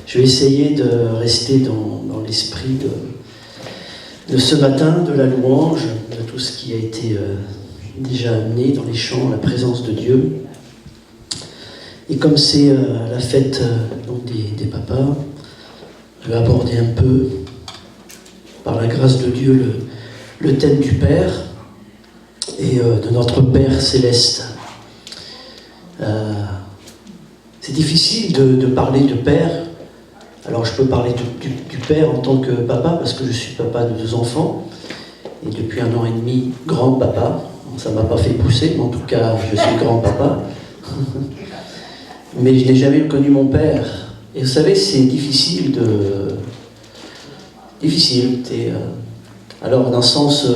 Je vais essayer de rester dans l'esprit de ce matin, de la louange, de tout ce qui a été déjà amené dans les chants, la présence de Dieu. Et comme c'est la fête donc des papas, je vais aborder un peu, par la grâce de Dieu, le thème du Père et de notre Père céleste. C'est difficile de parler de Père. Alors je peux parler du Père en tant que papa, parce que je suis papa de 2 enfants, et depuis 1 an et demi, grand-papa. Ça ne m'a pas fait pousser, mais en tout cas, je suis grand-papa. Mais je n'ai jamais connu mon père. Et vous savez, c'est difficile Difficile. Alors, d'un sens,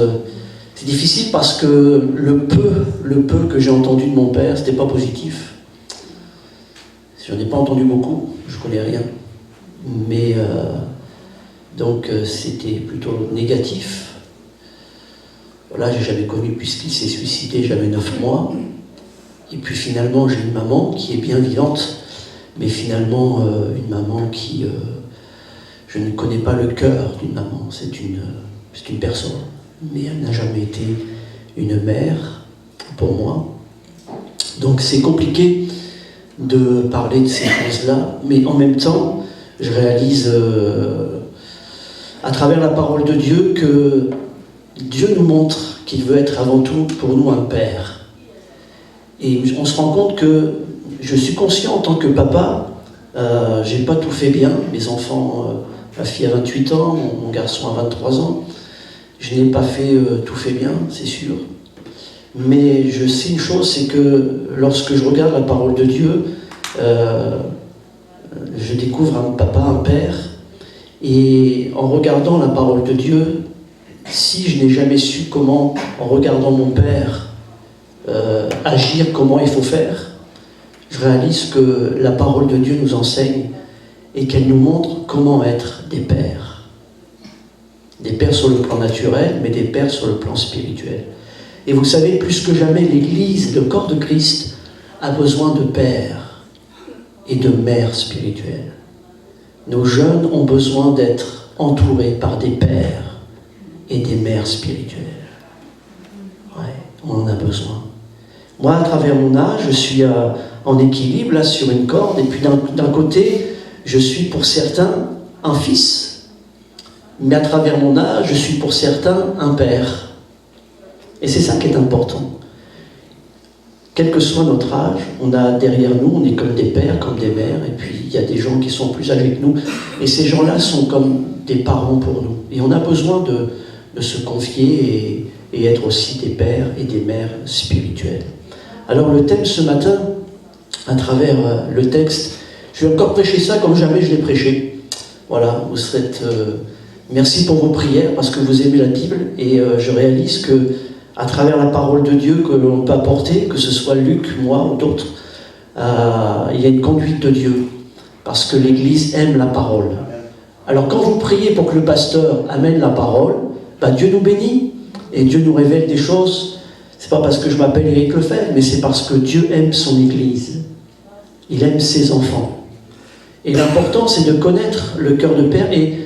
c'est difficile parce que le peu que j'ai entendu de mon père, c'était pas positif. Je n'en ai pas entendu beaucoup, je connais rien. Mais, donc, c'était plutôt négatif. Là, j'ai jamais connu, puisqu'il s'est suicidé, j'avais 9 mois. Et puis finalement, j'ai une maman qui est bien vivante, mais finalement, une maman qui... je ne connais pas le cœur d'une maman, c'est une personne, mais elle n'a jamais été une mère pour moi. Donc c'est compliqué de parler de ces choses-là, mais en même temps, je réalise à travers la parole de Dieu que Dieu nous montre qu'il veut être avant tout pour nous un père. Et on se rend compte que je suis conscient en tant que papa, j'ai pas tout fait bien. Mes enfants, ma fille a 28 ans, mon garçon a 23 ans. Je n'ai pas tout fait bien, c'est sûr. Mais je sais une chose, c'est que lorsque je regarde la parole de Dieu, je découvre un papa, un père. Et en regardant la parole de Dieu, si je n'ai jamais su comment, en regardant mon père, agir, comment il faut faire, je réalise que la parole de Dieu nous enseigne et qu'elle nous montre comment être des pères. Des pères sur le plan naturel, mais des pères sur le plan spirituel. Et vous savez, plus que jamais, l'Église, le corps de Christ, a besoin de pères et de mères spirituelles. Nos jeunes ont besoin d'être entourés par des pères et des mères spirituelles. Ouais, on en a besoin. Moi, à travers mon âge, je suis en équilibre, là, sur une corde, et puis d'un côté, je suis pour certains un fils, mais à travers mon âge, je suis pour certains un père. Et c'est ça qui est important. Quel que soit notre âge, on a derrière nous, on est comme des pères, comme des mères, et puis il y a des gens qui sont plus âgés que nous, et ces gens-là sont comme des parents pour nous. Et on a besoin de se confier et être aussi des pères et des mères spirituelles. Alors le thème ce matin, à travers le texte, je vais encore prêcher ça comme jamais je l'ai prêché. Voilà, vous serez... merci pour vos prières, parce que vous aimez la Bible, et je réalise que à travers la parole de Dieu que l'on peut apporter, que ce soit Luc, moi ou d'autres, il y a une conduite de Dieu, parce que l'Église aime la parole. Alors quand vous priez pour que le pasteur amène la parole, Dieu nous bénit, et Dieu nous révèle des choses. C'est pas parce que je m'appelle Éric Lefebvre, mais c'est parce que Dieu aime son Église. Il aime ses enfants. Et l'important, c'est de connaître le cœur de Père. Et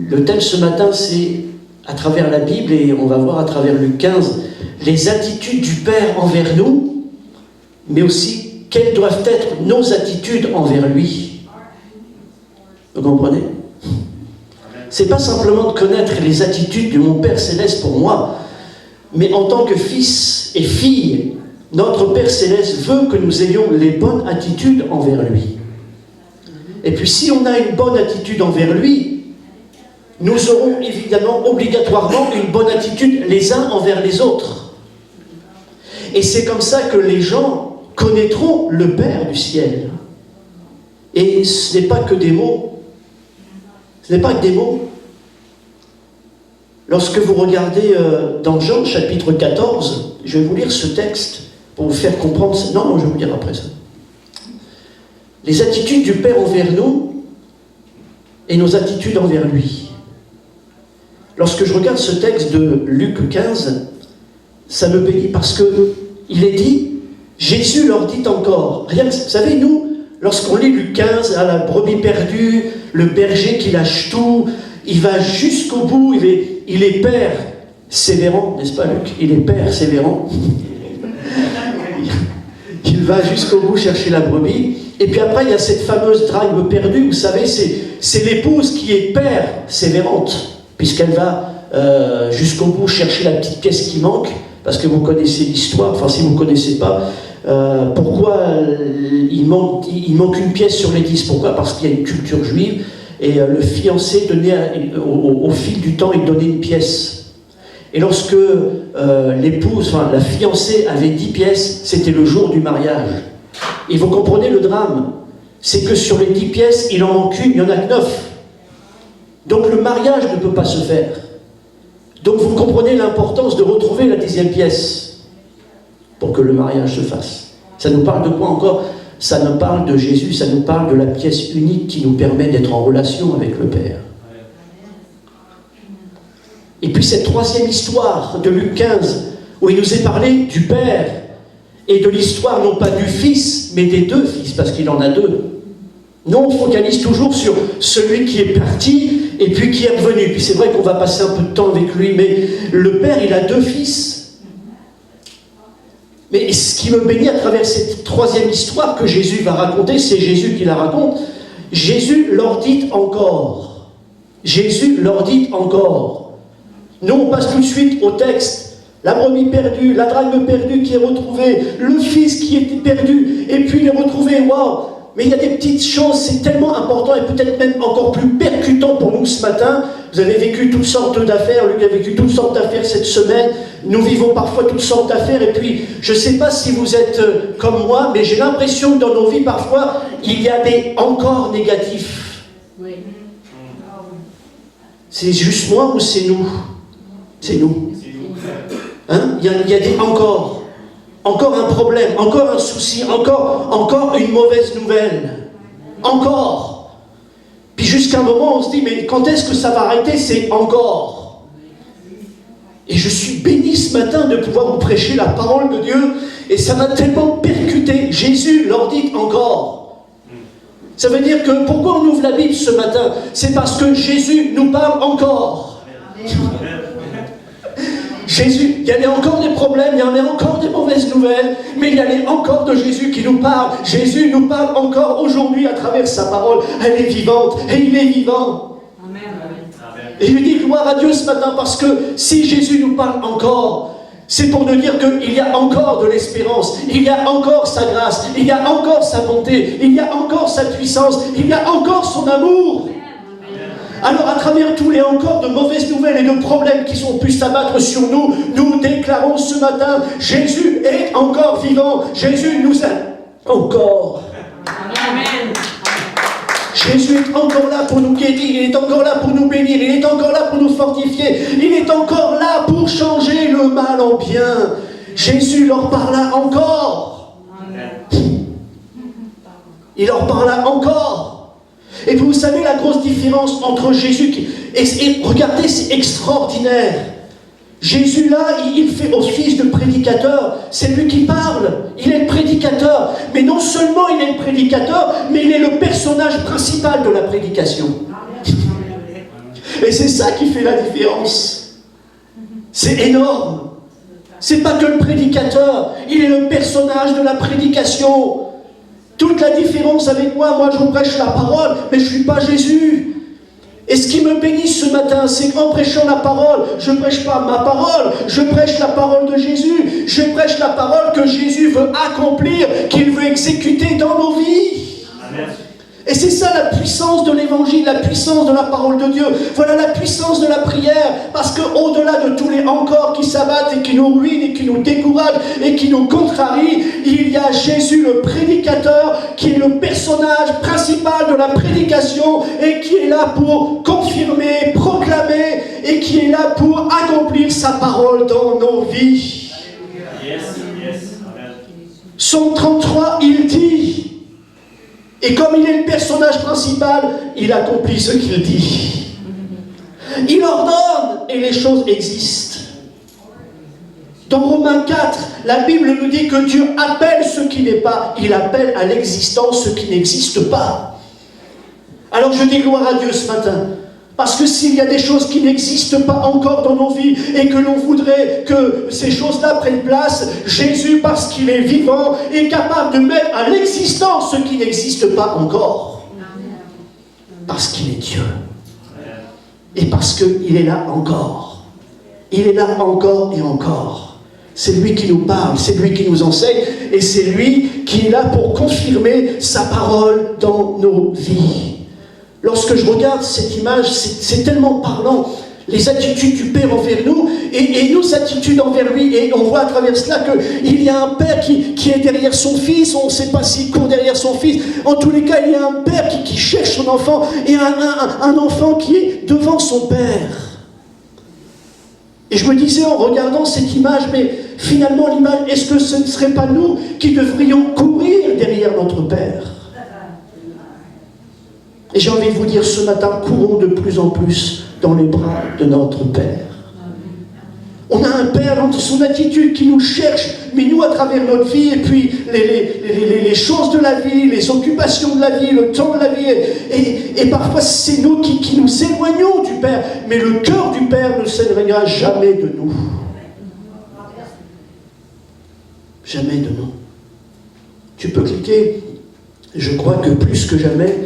le thème ce matin, c'est à travers la Bible, et on va voir à travers Luc 15, les attitudes du Père envers nous, mais aussi quelles doivent être nos attitudes envers lui. Vous comprenez ? C'est pas simplement de connaître les attitudes de mon Père Céleste pour moi, mais en tant que fils et fille, notre Père Céleste veut que nous ayons les bonnes attitudes envers lui. Et puis si on a une bonne attitude envers lui, nous aurons évidemment, obligatoirement, une bonne attitude les uns envers les autres. Et c'est comme ça que les gens connaîtront le Père du ciel. Et ce n'est pas que des mots. Ce n'est pas que des mots. Lorsque vous regardez dans Jean chapitre 14, je vais vous lire ce texte pour vous faire comprendre. Non, je vais vous lire après ça. Les attitudes du Père envers nous et nos attitudes envers lui. Lorsque je regarde ce texte de Luc 15, ça me bénit parce que il est dit, Jésus leur dit encore, rien que, vous savez, nous, lorsqu'on lit Luc 15, à la brebis perdue, le berger qui lâche tout, il va jusqu'au bout, il est père sévérant, n'est-ce pas Luc? Il est père sévérant. Il va jusqu'au bout chercher la brebis. Et puis après, il y a cette fameuse drachme perdue, vous savez, c'est l'épouse qui est père sévérante, puisqu'elle va jusqu'au bout chercher la petite pièce qui manque, parce que vous connaissez l'histoire, enfin si vous ne connaissez pas, pourquoi il manque une pièce sur les 10, pourquoi? Parce qu'il y a une culture juive, et le fiancé donnait, au fil du temps, il donnait une pièce. Et lorsque l'épouse, enfin la fiancée avait 10 pièces, c'était le jour du mariage. Et vous comprenez le drame, c'est que sur les 10 pièces, il en manque une, il n'y en a que 9. Donc le mariage ne peut pas se faire. Donc vous comprenez l'importance de retrouver la 10e pièce pour que le mariage se fasse. Ça nous parle de quoi encore? Ça nous parle de Jésus, ça nous parle de la pièce unique qui nous permet d'être en relation avec le Père. Et puis cette troisième histoire de Luc 15, où il nous est parlé du Père, et de l'histoire non pas du Fils, mais des 2 fils, parce qu'il en a 2. Nous, on focalise toujours sur celui qui est parti, et puis qui est revenu. Puis c'est vrai qu'on va passer un peu de temps avec lui, mais le Père, il a 2 fils. Mais ce qui me bénit à travers cette troisième histoire que Jésus va raconter, c'est Jésus qui la raconte. Jésus leur dit encore. Jésus leur dit encore. Nous, on passe tout de suite au texte. La brebis perdue, la drachme perdue qui est retrouvée, le fils qui était perdu, et puis il est retrouvé. Waouh! Mais il y a des petites choses, c'est tellement important, et peut-être même encore plus percutant pour nous ce matin. Vous avez vécu toutes sortes d'affaires, Luc a vécu toutes sortes d'affaires cette semaine. Nous vivons parfois toutes sortes d'affaires, et puis je ne sais pas si vous êtes comme moi, mais j'ai l'impression que dans nos vies, parfois, il y a des encore négatifs. Oui. C'est juste moi ou c'est nous? C'est nous. Hein? Il y a des encore un problème, encore un souci, encore une mauvaise nouvelle. Encore. Puis jusqu'à un moment, on se dit, mais quand est-ce que ça va arrêter? C'est encore. Et je suis béni ce matin de pouvoir vous prêcher la parole de Dieu, et ça m'a tellement percuté. Jésus leur dit encore. Ça veut dire que pourquoi on ouvre la Bible ce matin? C'est parce que Jésus nous parle encore. Jésus, il y a encore des problèmes, il y en a encore des mauvaises nouvelles, mais il y a encore de Jésus qui nous parle. Jésus nous parle encore aujourd'hui à travers sa parole. Elle est vivante et il est vivant. Amen. Et je dis gloire à Dieu ce matin, parce que si Jésus nous parle encore, c'est pour nous dire qu'il y a encore de l'espérance, il y a encore sa grâce, il y a encore sa bonté, il y a encore sa puissance, il y a encore son amour. Alors à travers tous les encore de mauvaises nouvelles et de problèmes qui sont pu s'abattre sur nous, nous déclarons ce matin, Jésus est encore vivant, Jésus nous aime encore. Amen. Jésus est encore là pour nous guérir, il est encore là pour nous bénir, il est encore là pour nous fortifier, il est encore là pour changer le mal en bien. Jésus leur parla encore. Il leur parla encore. Et vous savez la grosse différence entre Jésus et regardez, c'est extraordinaire. Jésus là, il fait office de prédicateur. C'est lui qui parle. Il est le prédicateur. Mais non seulement il est le prédicateur, mais il est le personnage principal de la prédication. Et c'est ça qui fait la différence. C'est énorme. C'est pas que le prédicateur, il est le personnage de la prédication. Toute la différence avec moi je prêche la parole, mais je ne suis pas Jésus. Et ce qui me bénit ce matin, c'est qu'en prêchant la parole, je ne prêche pas ma parole, je prêche la parole de Jésus. Je prêche la parole que Jésus veut accomplir, qu'il veut exécuter dans nos vies. Amen. Et c'est ça la puissance de l'évangile, la puissance de la parole de Dieu. Voilà la puissance de la prière, parce qu'au-delà de tous les encore qui s'abattent et qui nous ruinent et qui nous découragent et qui nous contrarient, il y a Jésus le prédicateur qui est le personnage principal de la prédication et qui est là pour confirmer, proclamer et qui est là pour accomplir sa parole dans nos vies. Yes, yes. Psaume 33, il dit... Et comme il est le personnage principal, il accomplit ce qu'il dit. Il ordonne et les choses existent. Dans Romains 4, la Bible nous dit que Dieu appelle ce qui n'est pas, il appelle à l'existence ce qui n'existe pas. Alors je dis gloire à Dieu ce matin. Parce que s'il y a des choses qui n'existent pas encore dans nos vies et que l'on voudrait que ces choses-là prennent place, Jésus, parce qu'il est vivant, est capable de mettre à l'existence ce qui n'existe pas encore. Parce qu'il est Dieu. Et parce qu'il est là encore. Il est là encore et encore. C'est lui qui nous parle, c'est lui qui nous enseigne, et c'est lui qui est là pour confirmer sa parole dans nos vies. Lorsque je regarde cette image, c'est tellement parlant. Les attitudes du Père envers nous et nos attitudes envers lui. Et on voit à travers cela qu'il y a un Père qui est derrière son Fils. On ne sait pas s'il court derrière son Fils. En tous les cas, il y a un Père qui cherche son enfant et un enfant qui est devant son Père. Et je me disais en regardant cette image, mais finalement l'image, est-ce que ce ne serait pas nous qui devrions courir derrière notre Père ? Et j'ai envie de vous dire ce matin, courons de plus en plus dans les bras de notre Père. On a un Père dans son attitude qui nous cherche, mais nous à travers notre vie, et puis les choses de la vie, les occupations de la vie, le temps de la vie, et parfois c'est nous qui nous éloignons du Père, mais le cœur du Père ne s'éloignera jamais de nous. Jamais de nous. Tu peux cliquer. Je crois que plus que jamais,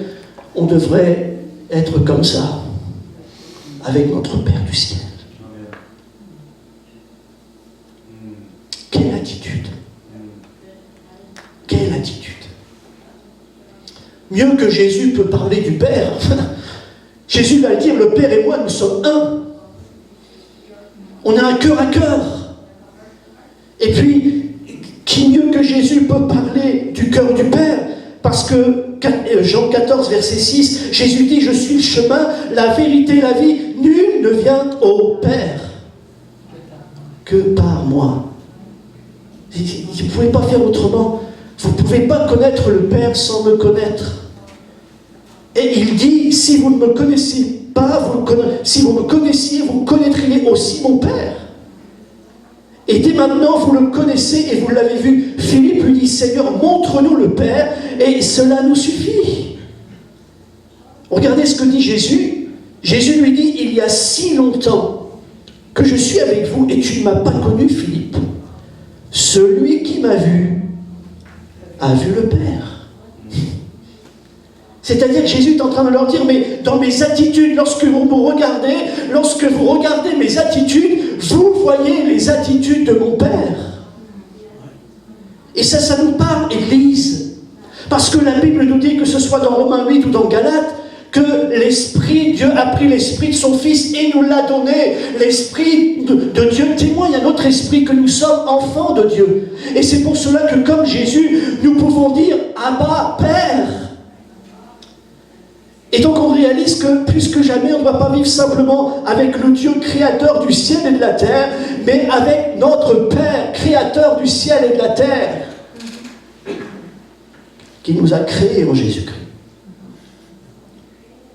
on devrait être comme ça, avec notre Père du ciel. Quelle attitude! Quelle attitude! Mieux que Jésus peut parler du Père, Jésus va le dire, le Père et moi, nous sommes un. On a un cœur à cœur. Et puis, qui mieux que Jésus peut parler du cœur du Père? Parce que Jean 14, verset 6, Jésus dit, je suis le chemin, la vérité, la vie, nul ne vient au Père que par moi. Vous ne pouvez pas faire autrement. Vous ne pouvez pas connaître le Père sans me connaître. Et il dit, si vous ne me connaissez pas, si vous me connaissiez, vous connaîtriez aussi mon Père. Et dès maintenant, vous le connaissez et vous l'avez vu. Philippe lui dit, Seigneur, montre-nous le Père, et cela nous suffit. Regardez ce que dit Jésus. Jésus lui dit, il y a si longtemps que je suis avec vous, et tu ne m'as pas connu, Philippe. Celui qui m'a vu a vu le Père. C'est-à-dire que Jésus est en train de leur dire, mais dans mes attitudes, lorsque vous me regardez, lorsque vous regardez mes attitudes, vous voyez les attitudes de mon Père. Et ça nous parle, Église. Parce que la Bible nous dit, que ce soit dans Romains 8 ou dans Galates, que l'Esprit, Dieu a pris l'Esprit de son Fils et nous l'a donné. L'Esprit de Dieu témoigne à notre esprit que nous sommes enfants de Dieu. Et c'est pour cela que, comme Jésus, nous pouvons dire « Abba, Père ». Et donc on réalise que plus que jamais on ne doit pas vivre simplement avec le Dieu créateur du ciel et de la terre, mais avec notre Père créateur du ciel et de la terre, qui nous a créés en Jésus-Christ.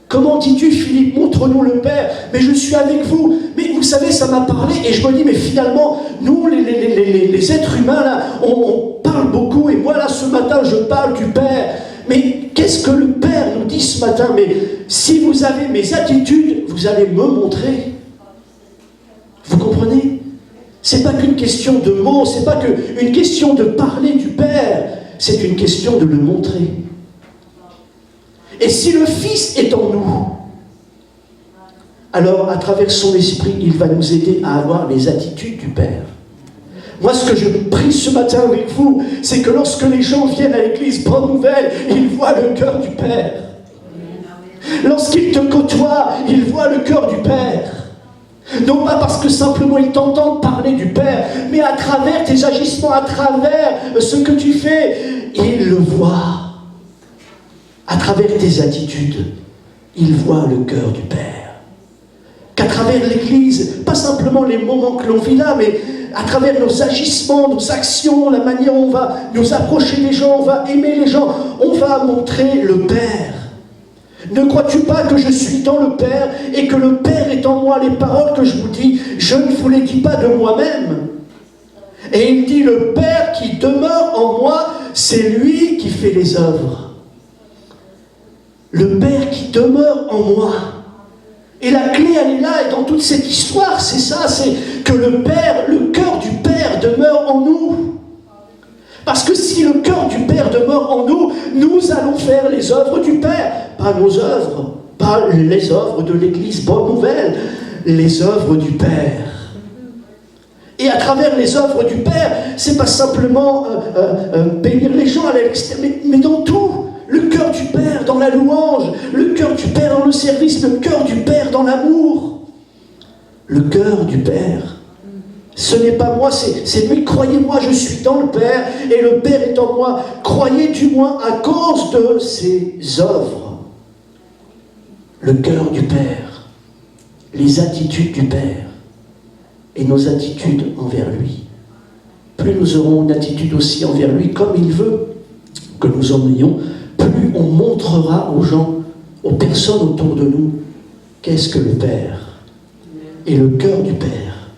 Comment dis-tu, Philippe, montre-nous le Père? Mais je suis avec vous. Mais vous savez, ça m'a parlé et je me dis, mais finalement, nous, les êtres humains, là, on parle beaucoup, et moi, là, ce matin, je parle du Père. Mais qu'est-ce que le Père nous dit ce matin? Mais si vous avez mes attitudes, vous allez me montrer. Vous comprenez? C'est pas qu'une question de mots, c'est pas qu'une question de parler du Père, c'est une question de le montrer. Et si le Fils est en nous, alors à travers son esprit, il va nous aider à avoir les attitudes du Père. Moi, ce que je prie ce matin avec vous, c'est que lorsque les gens viennent à l'église, bonne nouvelle, ils voient le cœur du Père. Lorsqu'ils te côtoient, ils voient le cœur du Père. Non pas parce que simplement ils t'entendent parler du Père, mais à travers tes agissements, à travers ce que tu fais, ils le voient. À travers tes attitudes, ils voient le cœur du Père. Qu'à travers l'Église, pas simplement les moments que l'on vit là, mais à travers nos agissements, nos actions, la manière dont on va nous approcher des gens, on va aimer les gens, on va montrer le Père. Ne crois-tu pas que je suis dans le Père et que le Père est en moi? Les paroles que je vous dis, je ne vous les dis pas de moi-même. Et il dit, le Père qui demeure en moi, c'est lui qui fait les œuvres. Le Père qui demeure en moi. Et la clé, elle est là, et dans toute cette histoire, c'est ça, c'est que le Père, le cœur du Père demeure en nous. Parce que si le cœur du Père demeure en nous, nous allons faire les œuvres du Père. Pas nos œuvres, pas les œuvres de l'Église bonne nouvelle, les œuvres du Père. Et à travers les œuvres du Père, c'est pas simplement bénir les gens à l'extérieur, mais dans tout. Le cœur du Père dans la louange, le cœur du Père dans le service, le cœur du Père dans l'amour. Le cœur du Père. Ce n'est pas moi, c'est lui. Croyez-moi, je suis dans le Père et le Père est en moi. Croyez du moins à cause de ses œuvres. Le cœur du Père, les attitudes du Père et nos attitudes envers lui. Plus nous aurons une attitude aussi envers lui comme il veut que nous en ayons, plus on montrera aux gens, aux personnes autour de nous, qu'est-ce que le Père et le cœur du Père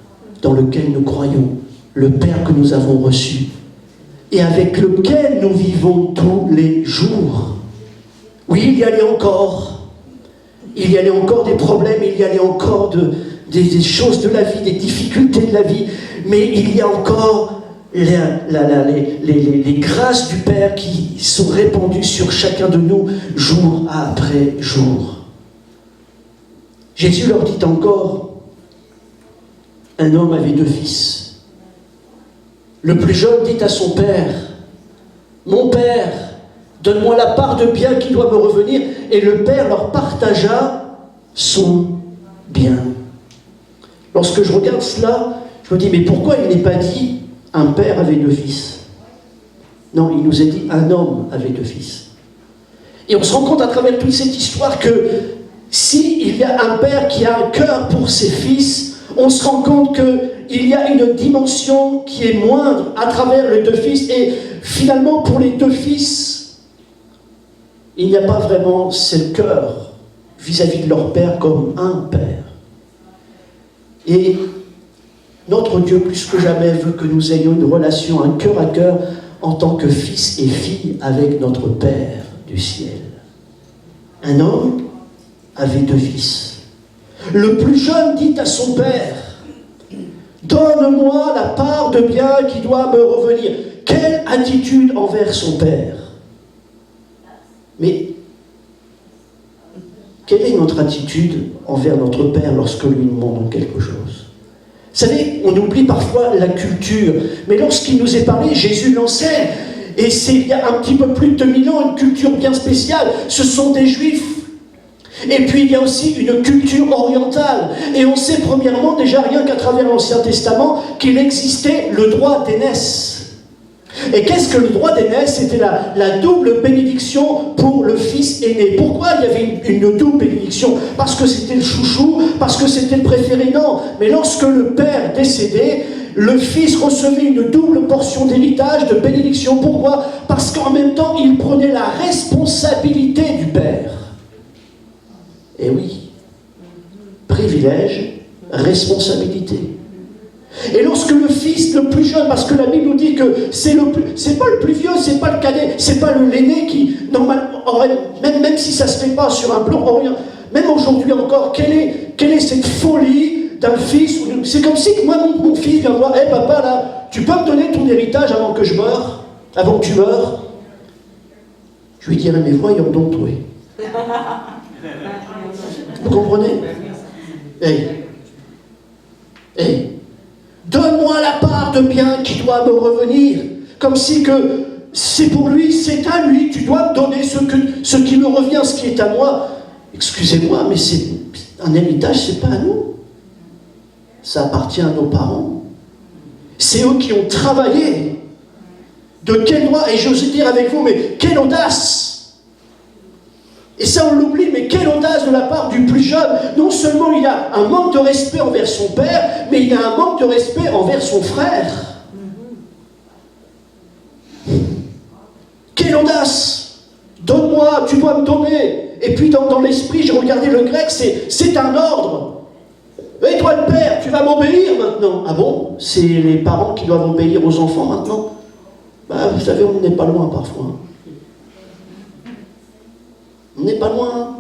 dans lequel nous croyons, le Père que nous avons reçu et avec lequel nous vivons tous les jours. Oui, il y allait encore des problèmes, il y allait encore des choses de la vie, des difficultés de la vie, mais il y a encore les grâces du Père qui sont répandues sur chacun de nous, jour après jour. Jésus leur dit encore, un homme avait 2 fils. Le plus jeune dit à son père, « Mon père, donne-moi la part de bien qui doit me revenir. » Et le père leur partagea son bien. Lorsque je regarde cela, je me dis, mais pourquoi il n'est pas dit un père avait 2 fils? Non, il nous a dit un homme avait 2 fils. Et on se rend compte à travers toute cette histoire que s'il y a un père qui a un cœur pour ses fils, on se rend compte qu'il y a une dimension qui est moindre à travers les 2 fils. Et finalement, pour les 2 fils, il n'y a pas vraiment ce cœur vis-à-vis de leur père comme un père. Et notre Dieu, plus que jamais, veut que nous ayons une relation, un cœur à cœur, en tant que fils et filles avec notre Père du ciel. Un homme avait 2 fils. Le plus jeune dit à son père, « Donne-moi la part de bien qui doit me revenir. » Quelle attitude envers son père? Mais quelle est notre attitude envers notre Père lorsque lui nous demande quelque chose? Vous savez, on oublie parfois la culture, mais lorsqu'il nous est parlé, Jésus l'enseigne. Et c'est il y a un petit peu plus de 2000 ans, une culture bien spéciale. Ce sont des Juifs. Et puis il y a aussi une culture orientale. Et on sait premièrement, déjà rien qu'à travers l'Ancien Testament, qu'il existait le droit d'aînesse. Et qu'est-ce que le droit d'aînesse? C'était la double bénédiction pour le fils aîné. Pourquoi il y avait une double bénédiction? Parce que c'était le chouchou, parce que c'était le préféré? Non. Mais lorsque le père décédait, le fils recevait une double portion d'héritage, de bénédiction. Pourquoi? Parce qu'en même temps, il prenait la responsabilité du père. Et oui, privilège, responsabilité. Et lorsque le fils le plus jeune, parce que la Bible nous dit que c'est pas le plus vieux, c'est pas le cadet, c'est pas l'aîné qui, normalement, même si ça se fait pas sur un plan orient, même aujourd'hui encore, quelle est cette folie d'un fils? C'est comme si moi, mon fils vient voir, hey, papa, là, tu peux me donner ton héritage avant que je meure, avant que tu meurs? Je lui dirais, mais voyons donc, oui. Vous comprenez? Hey, donne-moi la part de bien qui doit me revenir. Comme si que c'est pour lui, c'est à lui. Tu dois me donner ce qui me revient, ce qui est à moi. Excusez-moi, mais un héritage, c'est pas à nous. Ça appartient à nos parents. C'est eux qui ont travaillé. De quel droit? Et j'ose dire avec vous, mais quelle audace! Et ça, on l'oublie, mais quelle audace de la part du plus jeune. Non seulement il a un manque de respect envers son père, mais il a un manque de respect envers son frère. Quelle audace! Donne-moi, tu dois me donner. Et puis dans l'esprit, j'ai regardé le grec, c'est un ordre. Et toi le père, tu vas m'obéir maintenant. Ah bon? C'est les parents qui doivent obéir aux enfants maintenant? Bah, vous savez, on n'est pas loin parfois. On n'est pas loin.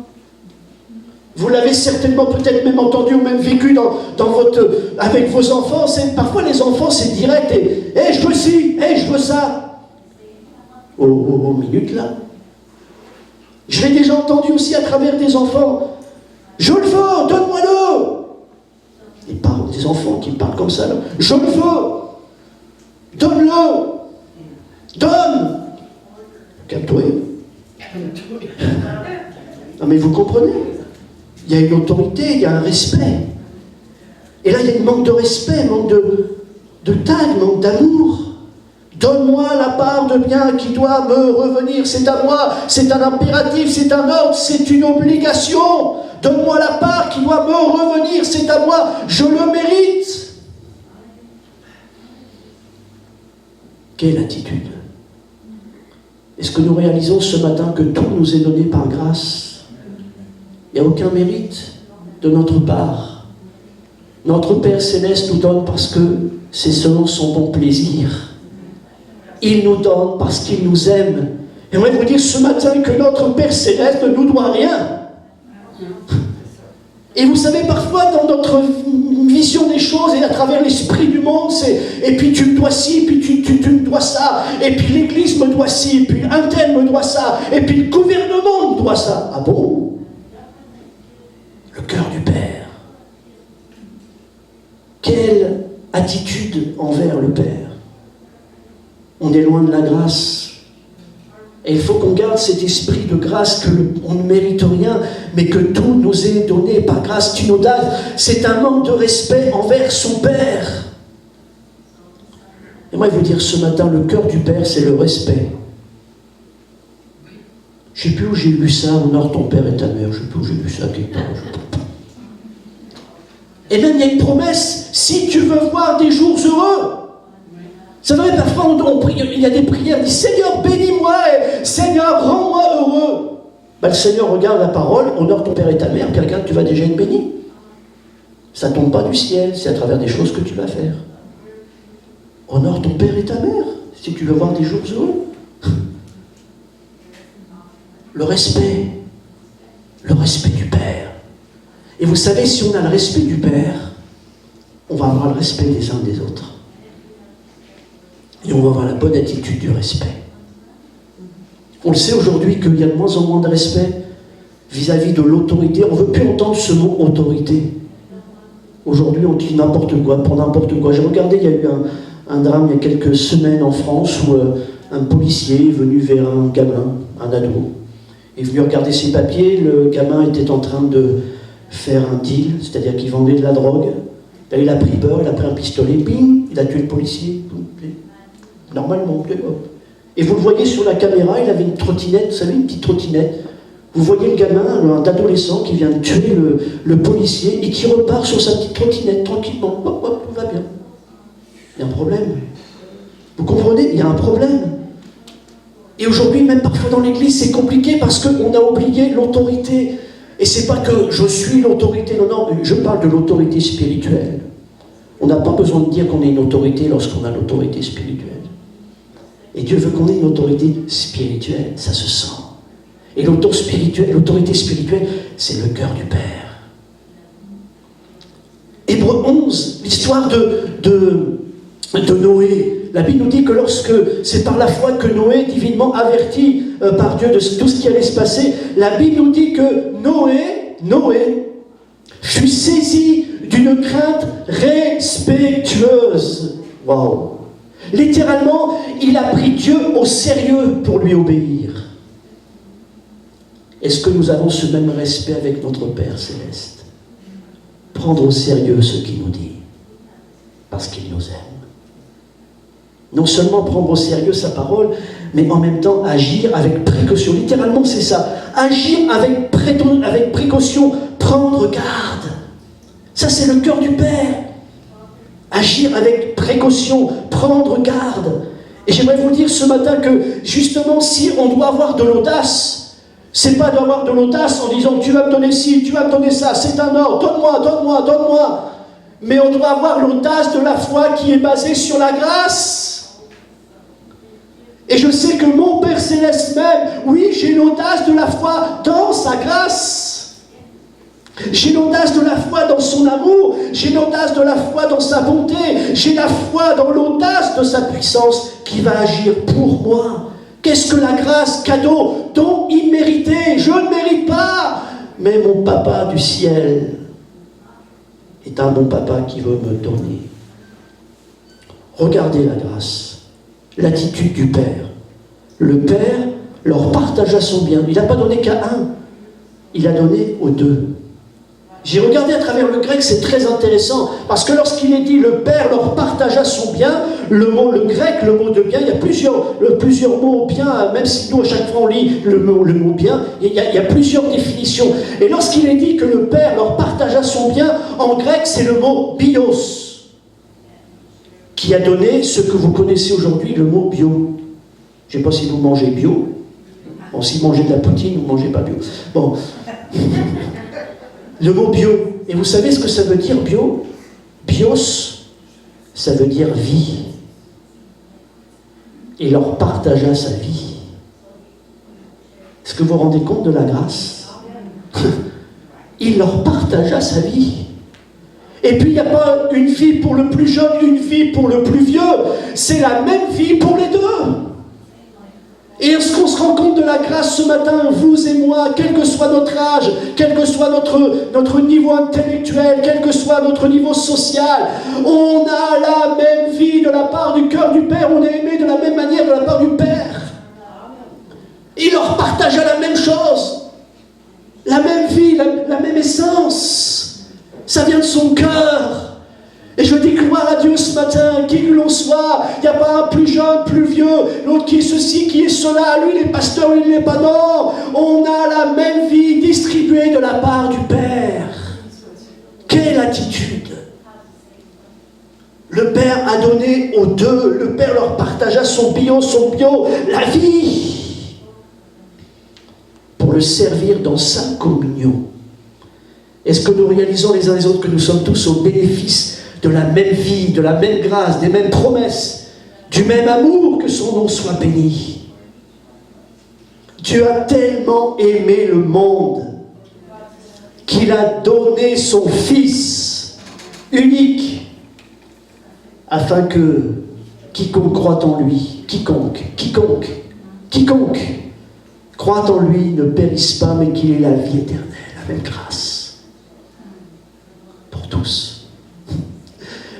Vous l'avez certainement peut-être même entendu ou même vécu avec vos enfants. Parfois les enfants c'est direct et hey, je veux ci, hey, je veux ça. Oh, minute là. Je l'ai déjà entendu aussi à travers des enfants. Je le veux, donne-moi-le. Les parents des enfants qui parlent comme ça là. Je le veux. Donne-le. Donne. Calme-toi. Non mais vous comprenez? Il y a une autorité, il y a un respect. Et là, il y a un manque de respect, manque de tact, manque d'amour. Donne-moi la part de bien qui doit me revenir. C'est à moi, c'est un impératif, c'est un ordre, c'est une obligation. Donne-moi la part qui doit me revenir, c'est à moi, je le mérite. Quelle attitude? Est-ce que nous réalisons ce matin que tout nous est donné par grâce? Il n'y a aucun mérite de notre part. Notre Père Céleste nous donne parce que c'est selon son bon plaisir. Il nous donne parce qu'il nous aime. J'aimerais vous dire ce matin que notre Père Céleste ne nous doit rien. Et vous savez, parfois, dans notre vision des choses et à travers l'esprit du monde, et puis tu me dois ci, puis tu me dois ça, et puis l'Église me doit ci, et puis un tel me doit ça, et puis le gouvernement me doit ça. Ah bon? Le cœur du Père. Quelle attitude envers le Père. On est loin de la grâce. Et il faut qu'on garde cet esprit de grâce qu'on ne mérite rien, mais que tout nous est donné par grâce. Tu nous donnes. C'est un manque de respect envers son Père. Et moi, je veux dire ce matin, le cœur du Père, c'est le respect. Je ne sais plus où j'ai lu ça, honore ton père et ta mère. Je ne sais plus où j'ai lu ça quelque part. Et même il y a une promesse, si tu veux voir des jours heureux. C'est vrai, parfois on prie, il y a des prières, dit Seigneur, bénis-moi, et Seigneur, rends-moi heureux. Ben, le Seigneur regarde la parole, honore ton père et ta mère, quelqu'un que tu vas déjà être béni. Ça ne tombe pas du ciel, c'est à travers des choses que tu vas faire. Honore ton père et ta mère, si tu veux voir des jours heureux. Le respect du Père. Et vous savez, si on a le respect du Père, on va avoir le respect des uns des autres. Et on va avoir la bonne attitude du respect. On le sait aujourd'hui qu'il y a de moins en moins de respect vis-à-vis de l'autorité. On ne veut plus entendre ce mot autorité. Aujourd'hui, on dit n'importe quoi, pour n'importe quoi. J'ai regardé, il y a eu un drame il y a quelques semaines en France où un policier est venu vers un gamin, un ado. Il est venu regarder ses papiers, le gamin était en train de faire un deal, c'est-à-dire qu'il vendait de la drogue. Là, il a pris peur, il a pris un pistolet, bing, il a tué le policier. Normalement, hop. Et vous le voyez sur la caméra, il avait une trottinette, vous savez, une petite trottinette. Vous voyez le gamin, un adolescent qui vient de tuer le policier et qui repart sur sa petite trottinette tranquillement. Hop, hop, tout va bien. Il y a un problème. Vous comprenez? Il y a un problème. Et aujourd'hui, même parfois dans l'église, c'est compliqué parce qu'on a oublié l'autorité. Et c'est pas que je suis l'autorité, non, je parle de l'autorité spirituelle. On n'a pas besoin de dire qu'on est une autorité lorsqu'on a l'autorité spirituelle. Et Dieu veut qu'on ait une autorité spirituelle, ça se sent. Et l'autorité spirituelle, c'est le cœur du Père. Hébreux 11, l'histoire de Noé. La Bible nous dit que lorsque c'est par la foi que Noé, divinement averti par Dieu de tout ce qui allait se passer, la Bible nous dit que Noé fut saisi d'une crainte respectueuse. Waouh! Littéralement, il a pris Dieu au sérieux pour lui obéir. Est-ce que nous avons ce même respect avec notre Père Céleste? Prendre au sérieux ce qu'il nous dit, parce qu'il nous aime. Non seulement prendre au sérieux sa parole, mais en même temps agir avec précaution. Littéralement, c'est ça. Agir avec précaution, prendre garde. Ça, c'est le cœur du Père. Agir avec précaution, prendre garde. Et j'aimerais vous dire ce matin que, justement, si on doit avoir de l'audace, C'est pas d'avoir de l'audace en disant tu vas me donner ci, tu vas me donner ça, c'est un ordre, donne-moi, donne-moi, donne-moi. Mais on doit avoir l'audace de la foi qui est basée sur la grâce. Et je sais que mon Père Céleste même, oui, j'ai l'audace de la foi dans sa grâce. J'ai l'audace de la foi dans son amour, j'ai l'audace de la foi dans sa bonté, j'ai la foi dans l'audace de sa puissance qui va agir pour moi. Qu'est-ce que la grâce, cadeau, don immérité? Je ne mérite pas, mais mon papa du ciel est un bon papa qui veut me donner. Regardez la grâce, l'attitude du Père. Le Père leur partagea son bien. Il n'a pas donné qu'à un, il a donné aux deux. J'ai regardé à travers le grec, c'est très intéressant, parce que lorsqu'il est dit le Père leur partagea son bien, le grec, le mot de bien, il y a plusieurs mots bien, même si nous à chaque fois on lit le mot bien, il y a plusieurs définitions. Et lorsqu'il est dit que le Père leur partagea son bien, en grec c'est le mot bios, qui a donné ce que vous connaissez aujourd'hui, le mot bio. Je ne sais pas si vous mangez bio. Bon, si vous mangez de la poutine, vous ne mangez pas bio. Bon. Le mot bio. Et vous savez ce que ça veut dire, bio? Bios, ça veut dire vie. Et leur partagea sa vie. Est-ce que vous vous rendez compte de la grâce? Il leur partagea sa vie. Et puis il n'y a pas une vie pour le plus jeune, une vie pour le plus vieux. C'est la même vie pour les deux. Et est-ce qu'on se rend compte de la grâce ce matin, vous et moi, quel que soit notre âge, quel que soit notre niveau intellectuel, quel que soit notre niveau social, on a la même vie de la part du cœur du Père, on est aimé de la même manière de la part du Père. Il leur partagea la même chose, la même vie, la même essence. Ça vient de son cœur. Et je dis gloire à Dieu ce matin, qui que l'on soit, il n'y a pas un plus jeune, plus vieux, l'autre qui est ceci, qui est cela, lui il est pasteur, lui il n'est pas, non, on a la même vie distribuée de la part du Père. Quelle attitude! Le Père a donné aux deux, le Père leur partagea son bio, la vie, pour le servir dans sa communion. Est-ce que nous réalisons les uns les autres que nous sommes tous au bénéfice de la même vie, de la même grâce, des mêmes promesses, du même amour, que son nom soit béni? Dieu a tellement aimé le monde qu'il a donné son Fils unique afin que quiconque croit en lui, quiconque croit en lui ne périsse pas, mais qu'il ait la vie éternelle, la même grâce pour tous.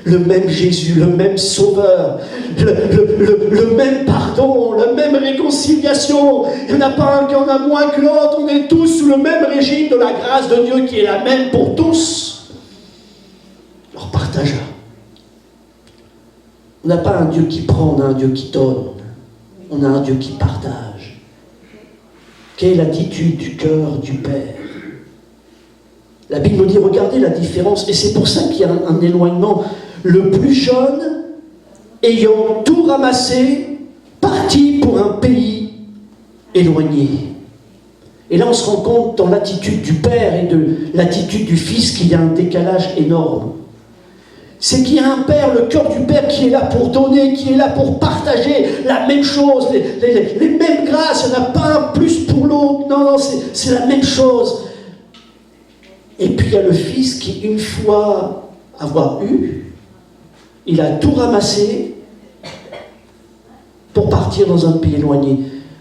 Le même Jésus, le même Sauveur, le même pardon, la même réconciliation. Il n'y en a pas un qui en a moins que l'autre. On est tous sous le même régime de la grâce de Dieu qui est la même pour tous. Leur partagea. On n'a pas un Dieu qui prend, on a un Dieu qui donne. On a un Dieu qui partage. Quelle est l'attitude du cœur du Père? La Bible nous dit, regardez la différence, et c'est pour ça qu'il y a un éloignement. Le plus jeune, ayant tout ramassé, partit pour un pays éloigné. Et là, on se rend compte dans l'attitude du Père et de l'attitude du Fils qu'il y a un décalage énorme. C'est qu'il y a un Père, le cœur du Père, qui est là pour donner, qui est là pour partager la même chose, les mêmes grâces. Il n'y en a pas un plus pour l'autre. Non, c'est la même chose. Et puis il y a le Fils qui, une fois avoir eu, il a tout ramassé pour partir dans un pays éloigné.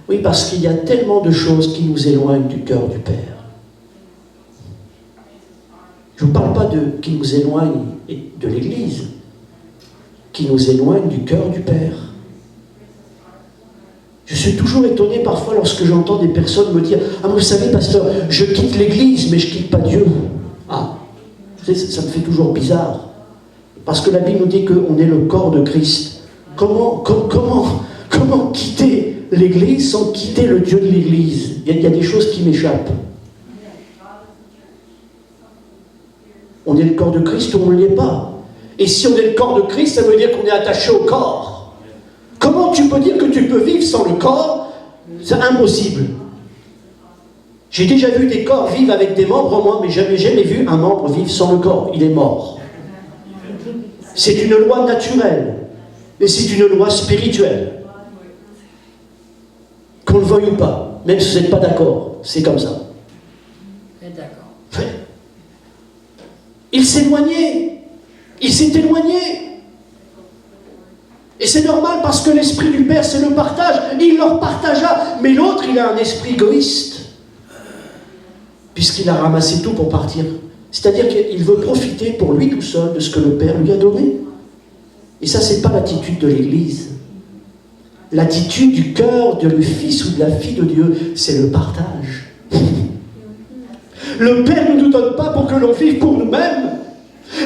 Oui, parce qu'il y a tellement de choses qui nous éloignent du cœur du Père. Je ne vous parle pas qui nous éloigne de l'Église, qui nous éloigne du cœur du Père. Je suis toujours étonné parfois lorsque j'entends des personnes me dire « Ah, vous savez, pasteur, je quitte l'Église, mais je ne quitte pas Dieu. » Ah, ça me fait toujours bizarre. Parce que la Bible nous dit qu'on est le corps de Christ. Comment quitter l'Église sans quitter le Dieu de l'Église? Il y a des choses qui m'échappent. On est le corps de Christ ou on ne l'est pas. Et si on est le corps de Christ, ça veut dire qu'on est attaché au corps. Comment tu peux dire que tu peux vivre sans le corps? C'est impossible. J'ai déjà vu des corps vivre avec des membres, moi, mais jamais vu un membre vivre sans le corps. Il est mort. C'est une loi naturelle, mais c'est une loi spirituelle. Qu'on le veuille ou pas, même si vous n'êtes pas d'accord, c'est comme ça. Ouais. Il s'est éloigné. Il s'est éloigné. Et c'est normal parce que l'esprit du Père, c'est le partage. Il leur partagea. Mais l'autre, il a un esprit égoïste. Puisqu'il a ramassé tout pour partir. C'est-à-dire qu'il veut profiter pour lui tout seul de ce que le Père lui a donné. Et ça, c'est pas l'attitude de l'Église. L'attitude du cœur du Fils ou de la fille de Dieu, c'est le partage. Le Père ne nous donne pas pour que l'on vive pour nous-mêmes,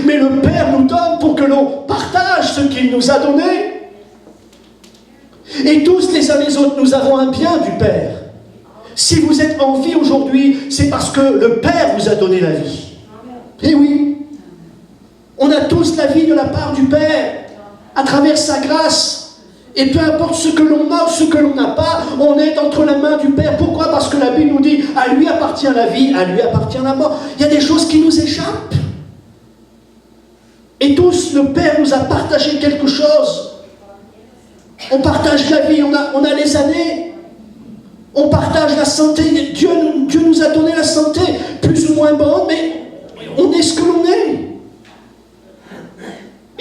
mais le Père nous donne pour que l'on partage ce qu'il nous a donné. Et tous les uns les autres, nous avons un bien du Père. Si vous êtes en vie aujourd'hui, c'est parce que le Père vous a donné la vie. Et oui, on a tous la vie de la part du Père, à travers sa grâce. Et peu importe ce que l'on a ou ce que l'on n'a pas, on est entre la main du Père. Pourquoi? Parce que la Bible nous dit, à lui appartient la vie, à lui appartient la mort. Il y a des choses qui nous échappent. Et tous, le Père nous a partagé quelque chose. On partage la vie, on a les années. On partage la santé. Dieu nous a donné la santé, plus ou moins bonne, mais on est ce que l'on est.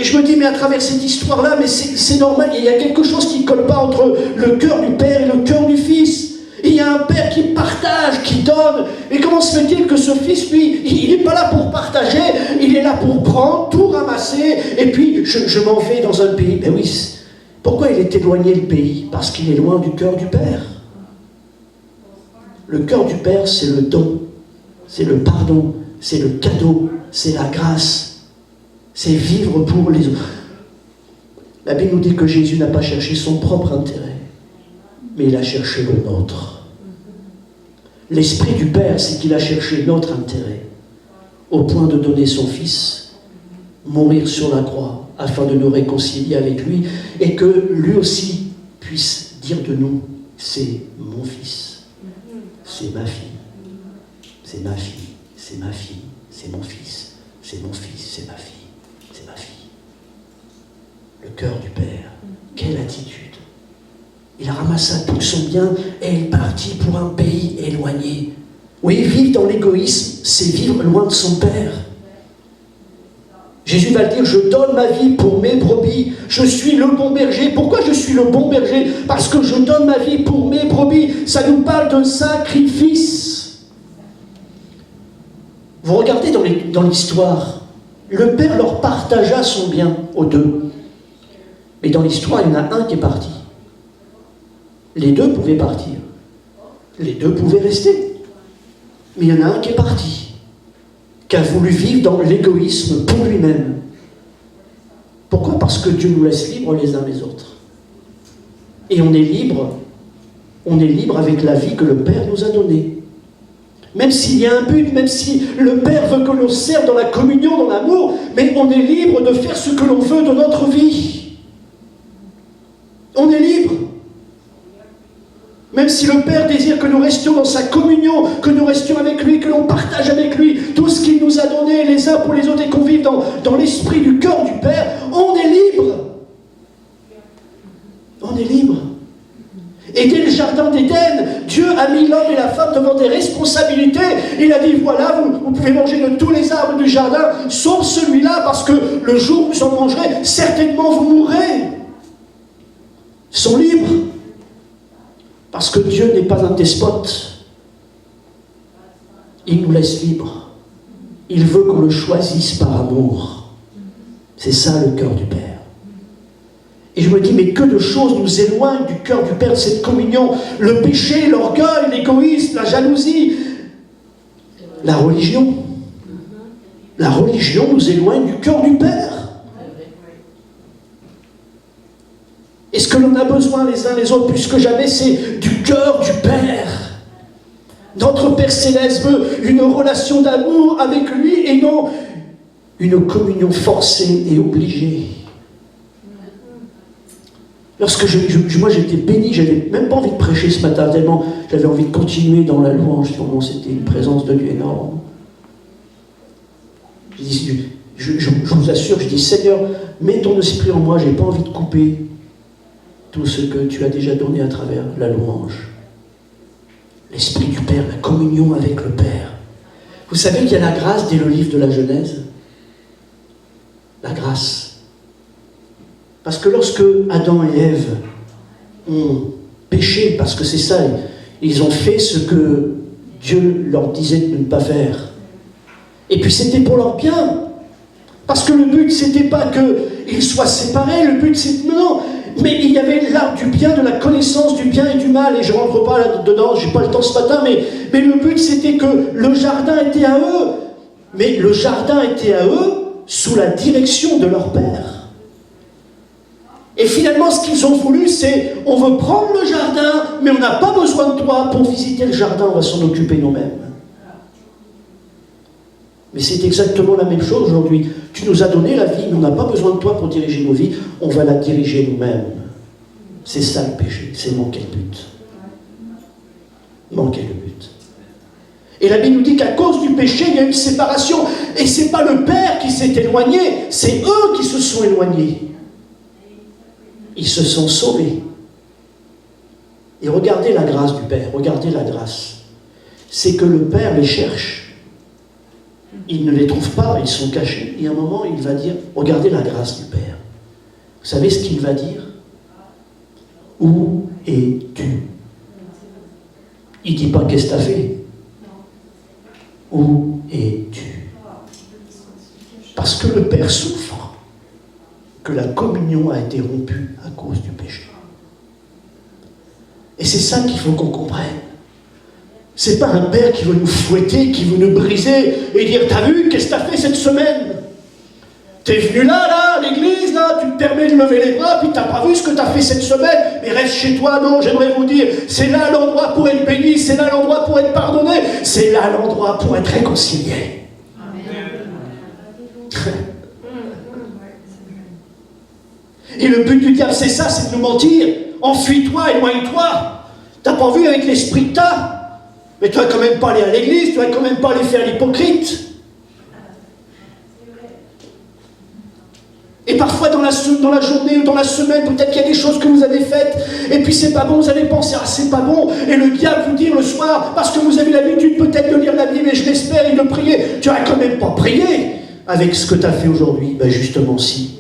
Et je me dis, mais à travers cette histoire-là, mais c'est normal, il y a quelque chose qui ne colle pas entre le cœur du Père et le cœur du Fils. Il y a un Père qui partage, qui donne. Et comment se fait-il que ce Fils, lui, il n'est pas là pour partager, il est là pour prendre, tout ramasser, et puis je m'en vais dans un pays. Ben oui, pourquoi il est éloigné le pays? Parce qu'il est loin du cœur du Père. Le cœur du Père, c'est le don, c'est le pardon, c'est le cadeau, c'est la grâce. C'est vivre pour les autres. La Bible nous dit que Jésus n'a pas cherché son propre intérêt, mais il a cherché le nôtre. L'esprit du Père, c'est qu'il a cherché notre intérêt, au point de donner son Fils, mourir sur la croix, afin de nous réconcilier avec lui, et que lui aussi puisse dire de nous, c'est mon Fils, c'est ma fille, c'est ma fille, c'est ma fille, c'est mon Fils, c'est mon Fils, c'est ma fille. C'est ma fille. Le cœur du Père. Quelle attitude. Il ramassa tout son bien et il partit pour un pays éloigné. Oui, vivre dans l'égoïsme, c'est vivre loin de son Père. Jésus va le dire, je donne ma vie pour mes brebis. Je suis le bon berger. Pourquoi je suis le bon berger? Parce que je donne ma vie pour mes brebis. Ça nous parle d'un sacrifice. Vous regardez dans l'histoire, le Père leur partagea son bien aux deux. Mais dans l'histoire, il y en a un qui est parti. Les deux pouvaient partir. Les deux pouvaient rester. Mais il y en a un qui est parti, qui a voulu vivre dans l'égoïsme pour lui-même. Pourquoi? Parce que Dieu nous laisse libres les uns les autres. Et on est libre avec la vie que le Père nous a donnée. Même s'il y a un but, même si le Père veut que l'on serve dans la communion, dans l'amour, mais on est libre de faire ce que l'on veut de notre vie. On est libre. Même si le Père désire que nous restions dans sa communion, que nous restions avec lui, que l'on partage avec lui tout ce qu'il nous a donné les uns pour les autres et qu'on vive dans l'esprit du cœur du Père, on est libre. On est libre. Et dès le jardin d'Éden, Dieu a mis l'homme et la femme devant des responsabilités. Il a dit, voilà, vous pouvez manger de tous les arbres du jardin, sauf celui-là, parce que le jour où vous en mangerez, certainement vous mourrez. Ils sont libres. Parce que Dieu n'est pas un despote. Il nous laisse libres. Il veut qu'on le choisisse par amour. C'est ça le cœur du Père. Et je me dis, mais que de choses nous éloignent du cœur du Père, de cette communion. Le péché, l'orgueil, l'égoïsme, la jalousie, la religion. La religion nous éloigne du cœur du Père. Et ce que l'on a besoin les uns les autres, plus que jamais, c'est du cœur du Père. Notre Père Céleste veut une relation d'amour avec lui et non une communion forcée et obligée. Moi j'étais béni, j'avais même pas envie de prêcher ce matin, tellement j'avais envie de continuer dans la louange, tellement c'était une présence de Dieu énorme. Je vous assure, je dis Seigneur, mets ton esprit en moi, j'ai pas envie de couper tout ce que tu as déjà donné à travers la louange. L'Esprit du Père, la communion avec le Père. Vous savez qu'il y a la grâce dès le livre de la Genèse. La grâce. Parce que lorsque Adam et Ève ont péché, parce que c'est ça, ils ont fait ce que Dieu leur disait de ne pas faire. Et puis c'était pour leur bien. Parce que le but, c'était pas qu'ils soient séparés, le but, c'est... Non, mais il y avait l'arbre du bien, de la connaissance du bien et du mal, et je ne rentre pas là-dedans, je n'ai pas le temps ce matin, mais le but, c'était que le jardin était à eux. Mais le jardin était à eux sous la direction de leur père. Et finalement, ce qu'ils ont voulu, c'est, on veut prendre le jardin, mais on n'a pas besoin de toi pour visiter le jardin, on va s'en occuper nous-mêmes. Mais c'est exactement la même chose aujourd'hui. Tu nous as donné la vie, mais on n'a pas besoin de toi pour diriger nos vies, on va la diriger nous-mêmes. C'est ça le péché, c'est manquer le but. Manquer le but. Et la Bible nous dit qu'à cause du péché, il y a une séparation. Et ce n'est pas le Père qui s'est éloigné, c'est eux qui se sont éloignés. Ils se sont sauvés. Et regardez la grâce du Père, regardez la grâce. C'est que le Père les cherche. Il ne les trouve pas, ils sont cachés. Et à un moment, il va dire, regardez la grâce du Père. Vous savez ce qu'il va dire? Où es-tu? Il ne dit pas, qu'est-ce que tu as fait? Où es-tu? Parce que le Père souffre que la communion a été rompue à cause du péché. Et c'est ça qu'il faut qu'on comprenne. C'est pas un père qui veut nous fouetter, qui veut nous briser et dire « T'as vu, qu'est-ce que t'as fait cette semaine? T'es venu là, à l'église, là, tu te permets de lever les bras, puis t'as pas vu ce que t'as fait cette semaine, mais reste chez toi. » Non, j'aimerais vous dire, c'est là l'endroit pour être béni, c'est là l'endroit pour être pardonné, c'est là l'endroit pour être réconcilié. Et le but du diable, c'est ça, c'est de nous mentir. Enfuis-toi, éloigne-toi. T'as pas vu avec l'esprit que t'as? Mais tu vas quand même pas aller à l'église, tu vas quand même pas aller faire l'hypocrite. Et parfois dans la journée ou dans la semaine, peut-être qu'il y a des choses que vous avez faites, et puis c'est pas bon, vous allez penser, ah c'est pas bon, et le diable vous dit le soir, parce que vous avez l'habitude peut-être de lire la Bible, et je l'espère, et de prier, tu vas quand même pas prier avec ce que tu as fait aujourd'hui. Ben justement si.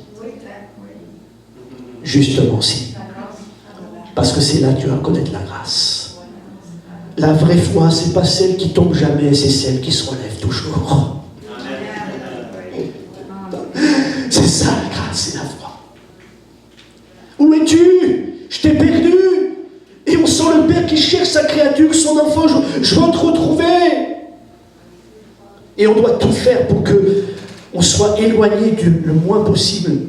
Justement si. Parce que c'est là que tu vas connaître la grâce. La vraie foi, c'est pas celle qui tombe jamais, c'est celle qui se relève toujours. C'est ça la grâce, c'est la foi. Où es-tu? Je t'ai perdu. Et on sent le Père qui cherche sa créature, son enfant, je veux te retrouver. Et on doit tout faire pour que on soit éloigné le moins possible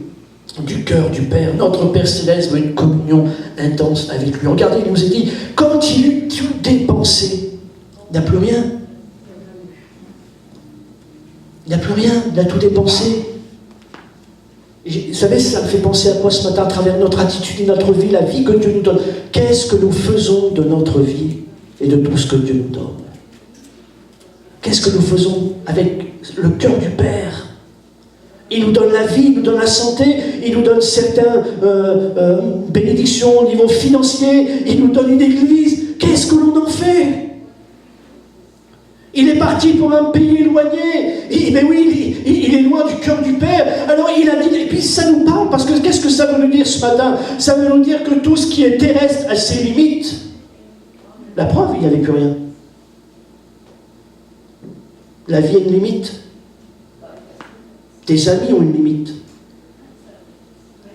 du cœur du Père. Notre Père Céleste veut une communion intense avec lui. Regardez, il nous a dit, quand il eut tout dépensé, il n'y a plus rien. Il n'y a plus rien, il a tout dépensé. Et vous savez, ça me fait penser à quoi ce matin, à travers notre attitude et notre vie, la vie que Dieu nous donne. Qu'est-ce que nous faisons de notre vie et de tout ce que Dieu nous donne? Qu'est-ce que nous faisons avec le cœur du Père? Il nous donne la vie, il nous donne la santé, il nous donne certaines bénédictions au niveau financier, il nous donne une église. Qu'est-ce que l'on en fait? Il est parti pour un pays éloigné. Mais oui, il est loin du cœur du Père. Alors il a dit, et puis ça nous parle, parce que qu'est-ce que ça veut nous dire ce matin? Ça veut nous dire que tout ce qui est terrestre a ses limites. La preuve, il n'y avait plus rien. La vie a une limite. Tes amis ont une limite.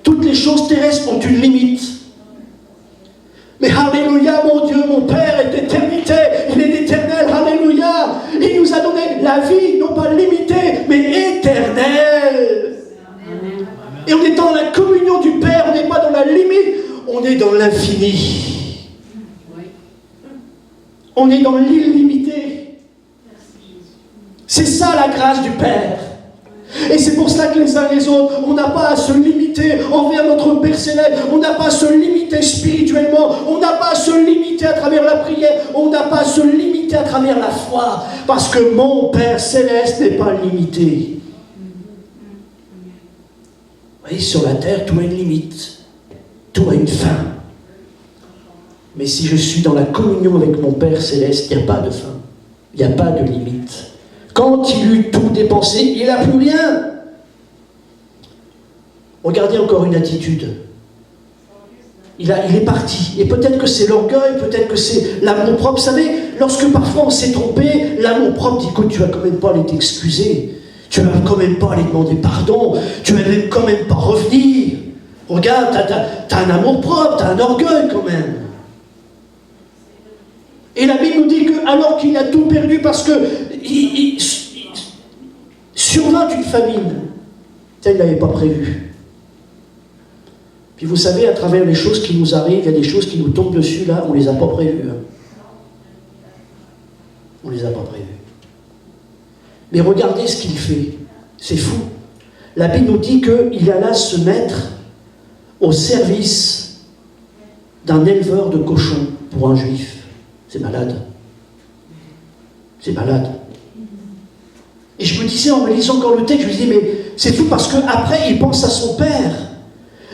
Toutes les choses terrestres ont une limite. Mais alléluia, mon Dieu, mon Père est d'éternité, il est éternel, alléluia. Il nous a donné la vie, non pas limitée, mais éternelle. Et on est dans la communion du Père, on n'est pas dans la limite, on est dans l'infini. On est dans l'illimité. C'est ça la grâce du Père. Et c'est pour cela que les uns les autres, on n'a pas à se limiter limiter envers notre Père Céleste. On n'a pas à se limiter spirituellement. On n'a pas à se limiter à travers la prière. On n'a pas à se limiter à travers la foi. Parce que mon Père Céleste n'est pas limité. Vous voyez, sur la terre, tout a une limite. Tout a une fin. Mais si je suis dans la communion avec mon Père Céleste, il n'y a pas de fin. Il n'y a pas de limite. Quand il eut tout dépensé, il n'a plus rien. Regardez encore une attitude. Il est parti. Et peut-être que c'est l'orgueil, peut-être que c'est l'amour propre. Vous savez, lorsque parfois on s'est trompé, l'amour propre dit, écoute, tu ne vas quand même pas aller t'excuser. Tu ne vas quand même pas aller demander pardon. Tu ne vas même quand même pas revenir. Regarde, tu as un amour propre, tu as un orgueil quand même. Et la Bible nous dit que, alors qu'il a tout perdu parce que survint une famine, ça il ne l'avait pas prévu. Puis vous savez, à travers les choses qui nous arrivent, il y a des choses qui nous tombent dessus, là, on ne les a pas prévues. On ne les a pas prévues. Mais regardez ce qu'il fait. C'est fou. La Bible nous dit qu'il alla se mettre au service d'un éleveur de cochons pour un juif. C'est malade. C'est malade. Et je me disais, en lisant encore le texte, je me disais, mais c'est fou parce qu'après, il pense à son père.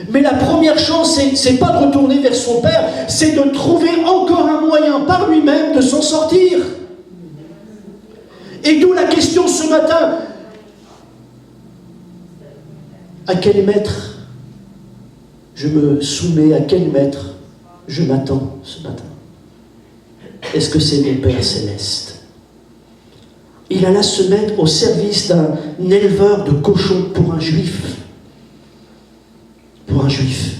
Mais la première chose, c'est pas de retourner vers son père, c'est de trouver encore un moyen par lui-même de s'en sortir. Et d'où la question ce matin, à quel maître je me soumets, à quel maître je m'attends ce matin? Est-ce que c'est mon Père Céleste? Il alla se mettre au service d'un éleveur de cochons pour un juif. Pour un juif.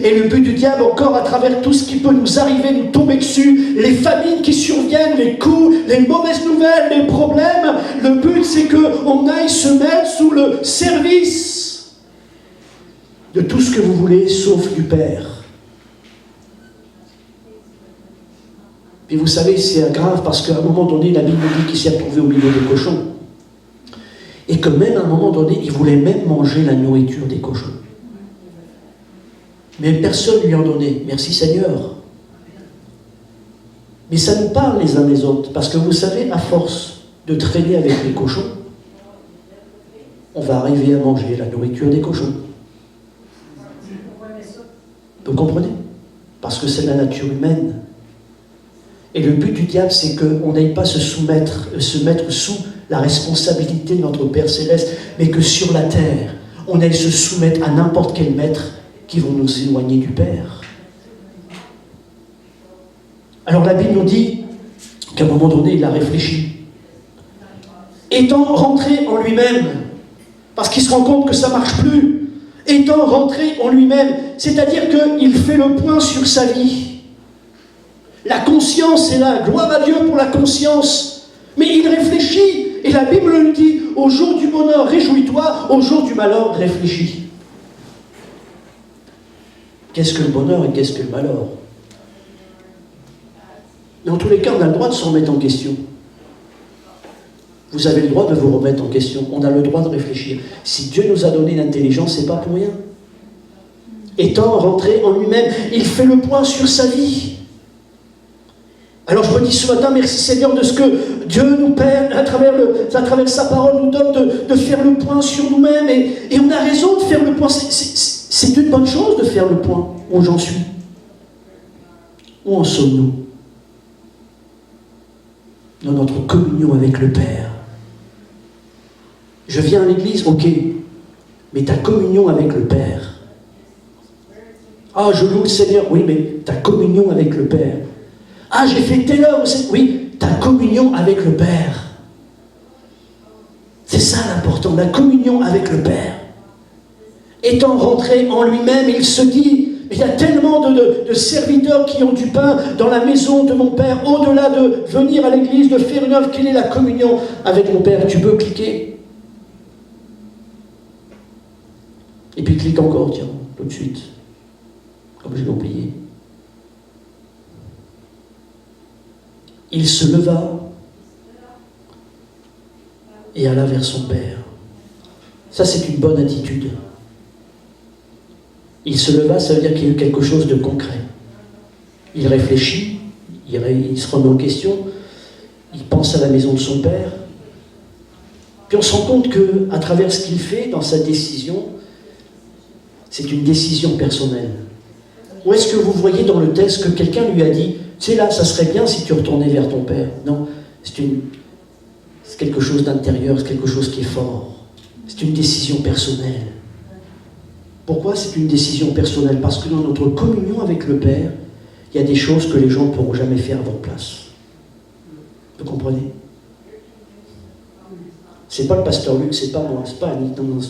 Et le but du diable, encore à travers tout ce qui peut nous arriver, nous tomber dessus, les famines qui surviennent, les coups, les mauvaises nouvelles, les problèmes, le but c'est qu'on aille se mettre sous le service de tout ce que vous voulez, sauf du Père. Et vous savez, c'est grave parce qu'à un moment donné, la Bible dit qu'il s'est retrouvé au milieu des cochons. Et que même à un moment donné, il voulait même manger la nourriture des cochons. Mais personne ne lui en donnait. Merci Seigneur. Mais ça nous parle les uns les autres. Parce que vous savez, à force de traîner avec les cochons, on va arriver à manger la nourriture des cochons. Vous comprenez? Parce que c'est la nature humaine. Et le but du diable, c'est qu'on n'aille pas se mettre sous la responsabilité de notre Père Céleste, mais que sur la terre, on aille se soumettre à n'importe quel maître qui vont nous éloigner du Père. Alors la Bible nous dit qu'à un moment donné, il a réfléchi. Étant rentré en lui-même, parce qu'il se rend compte que ça ne marche plus, étant rentré en lui-même, c'est-à-dire qu'il fait le point sur sa vie. La conscience est là, gloire à Dieu pour la conscience. Mais il réfléchit, et la Bible lui dit, au jour du bonheur, réjouis-toi, au jour du malheur, réfléchis. Qu'est-ce que le bonheur et qu'est-ce que le malheur? Mais en tous les cas, on a le droit de se remettre en question. Vous avez le droit de vous remettre en question. On a le droit de réfléchir. Si Dieu nous a donné l'intelligence, c'est pas pour rien. Étant rentré en lui-même, il fait le point sur sa vie. Alors je me dis ce matin, merci Seigneur de ce que Dieu nous Père, à travers sa parole, nous donne de faire le point sur nous-mêmes. Et on a raison de faire le point. C'est une bonne chose de faire le point. Où j'en suis? Où en sommes-nous dans notre communion avec le Père? Je viens à l'église, ok, mais ta communion avec le Père. Ah, je loue le Seigneur, oui, mais ta communion avec le Père. Ah, j'ai fait telle heure, oui, ta communion avec le Père. C'est ça l'important, la communion avec le Père. Étant rentré en lui-même, il se dit, il y a tellement de serviteurs qui ont du pain dans la maison de mon Père, au-delà de venir à l'église, de faire une œuvre, quelle est la communion avec mon Père? Tu peux cliquer. Et puis clique encore, tiens, tout de suite, comme je l'ai oublié. Il se leva et alla vers son Père. Ça, c'est une bonne attitude. Il se leva, ça veut dire qu'il y a eu quelque chose de concret. Il réfléchit, il se remet en question, il pense à la maison de son père. Puis on se rend compte qu'à travers ce qu'il fait dans sa décision, c'est une décision personnelle. Ou est-ce que vous voyez dans le texte que quelqu'un lui a dit « Tu sais là, ça serait bien si tu retournais vers ton père ». Non, c'est quelque chose d'intérieur, c'est quelque chose qui est fort. C'est une décision personnelle. Pourquoi c'est une décision personnelle? Parce que dans notre communion avec le Père, il y a des choses que les gens ne pourront jamais faire à votre place. Vous comprenez? C'est pas le pasteur Luc, c'est pas moi, c'est pas Annie, non,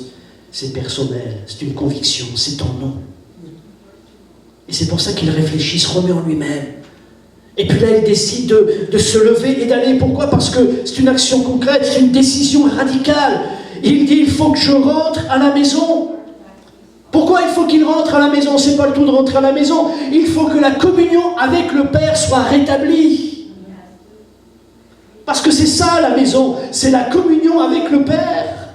c'est personnel, c'est une conviction, c'est ton nom. Et c'est pour ça qu'il réfléchit, se remet en lui-même. Et puis là, il décide de se lever et d'aller. Pourquoi? Parce que c'est une action concrète, c'est une décision radicale. Il dit, il faut que je rentre à la maison. Pourquoi il faut qu'il rentre à la maison? C'est pas le tout de rentrer à la maison. Il faut que la communion avec le Père soit rétablie. Parce que c'est ça la maison, c'est la communion avec le Père.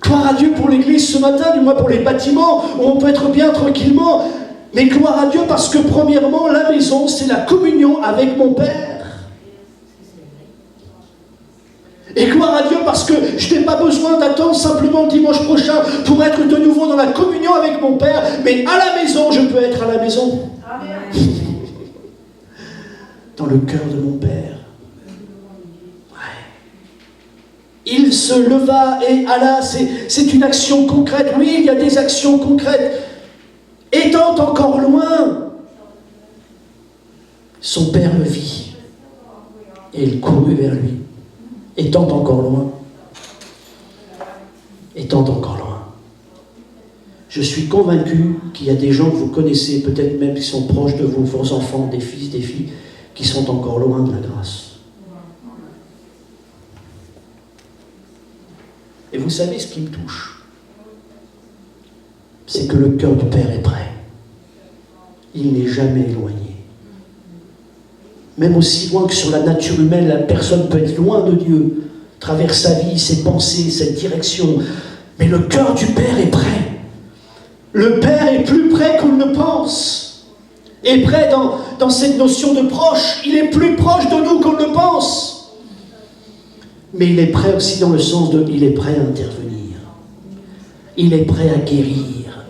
Gloire à Dieu pour l'église ce matin, du moins pour les bâtiments, où on peut être bien tranquillement. Mais gloire à Dieu parce que premièrement, la maison, c'est la communion avec mon Père. Et gloire à Dieu parce que je n'ai pas besoin d'attendre simplement le dimanche prochain pour être de nouveau dans la communion avec mon Père, mais à la maison, je peux être à la maison. Amen. Dans le cœur de mon Père. Il se leva et alla, c'est une action concrète. Oui, il y a des actions concrètes. Étant encore loin, son père le vit. Et il courut vers lui. Étant encore loin. Étant encore loin. Je suis convaincu qu'il y a des gens que vous connaissez, peut-être même qui sont proches de vous, vos enfants, des fils, des filles, qui sont encore loin de la grâce. Et vous savez ce qui me touche? C'est que le cœur du Père est prêt. Il n'est jamais éloigné. Même aussi loin que sur la nature humaine, la personne peut être loin de Dieu, à travers sa vie, ses pensées, cette direction. Mais le cœur du Père est prêt. Le Père est plus près qu'on ne le pense. Et prêt dans cette notion de proche. Il est plus proche de nous qu'on ne le pense. Mais il est prêt aussi dans le sens de, il est prêt à intervenir. Il est prêt à guérir.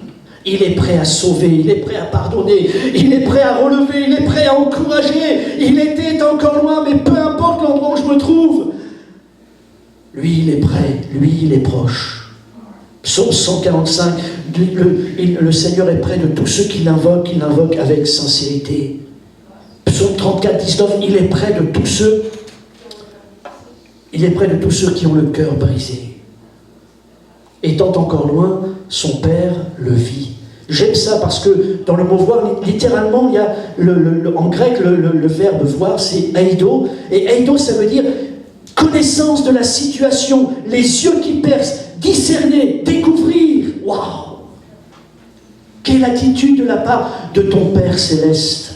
Il est prêt à sauver. Il est prêt à pardonner. Il est prêt à relever. Il est prêt à encourager. Il était encore loin, mais peu importe l'endroit où je me trouve. Lui, il est prêt. Lui, il est proche. Psaume 145, le Seigneur est près de tous ceux qui l'invoquent. Il l'invoque avec sincérité. Psaume 34, 19, il est près de tous ceux. Il est près de tous ceux qui ont le cœur brisé. Étant encore loin, son père le vit. J'aime ça parce que dans le mot voir, littéralement, il y a en grec le verbe voir, c'est eido. Et eido, ça veut dire connaissance de la situation, les yeux qui percent, discerner, découvrir. Waouh! Quelle attitude de la part de ton Père céleste.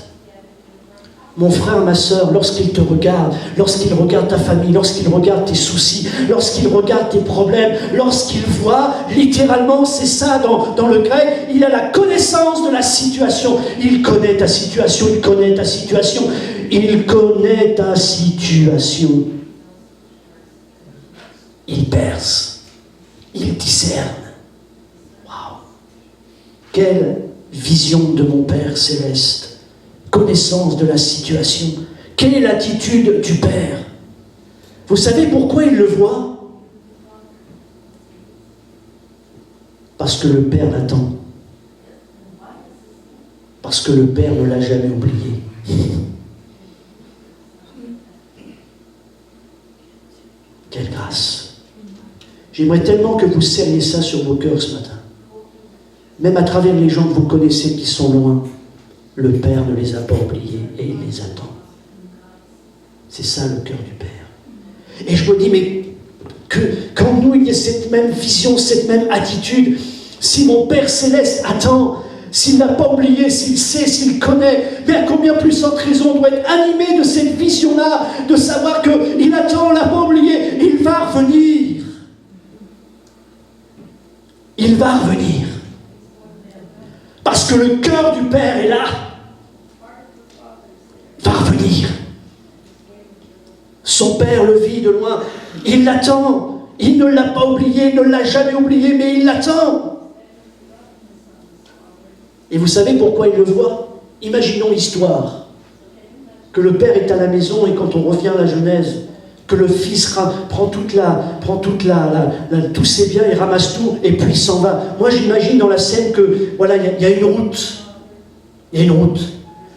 Mon frère, ma sœur, lorsqu'il te regarde, lorsqu'il regarde ta famille, lorsqu'il regarde tes soucis, lorsqu'il regarde tes problèmes, lorsqu'il voit, littéralement, c'est ça dans le grec, il a la connaissance de la situation. Il connaît ta situation, il connaît ta situation, il connaît ta situation. Il perce, il discerne. Waouh! Quelle vision de mon Père céleste! Connaissance de la situation. Quelle est l'attitude du Père? Vous savez pourquoi il le voit? Parce que le Père l'attend. Parce que le Père ne l'a jamais oublié. Quelle grâce! J'aimerais tellement que vous serriez ça sur vos cœurs ce matin. Même à travers les gens que vous connaissez qui sont loin. Le Père ne les a pas oubliés et il les attend. C'est ça le cœur du Père. Et je me dis, mais qu'en nous il y ait cette même vision, cette même attitude, si mon Père céleste attend, s'il n'a pas oublié, s'il sait, s'il connaît, mais à combien plus forte raison on doit être animé de cette vision-là, de savoir qu'il attend, on ne l'a pas oublié, il va revenir. Il va revenir. Parce que le cœur du Père est là. Va revenir. Son Père le vit de loin. Il l'attend. Il ne l'a pas oublié, il ne l'a jamais oublié, mais il l'attend. Et vous savez pourquoi il le voit? Imaginons l'histoire. Que le Père est à la maison et quand on revient à la Genèse, que le Fils prend tous ses biens et ramasse tout et puis il s'en va. Moi j'imagine dans la scène que voilà, il y a une route. Il y a une route.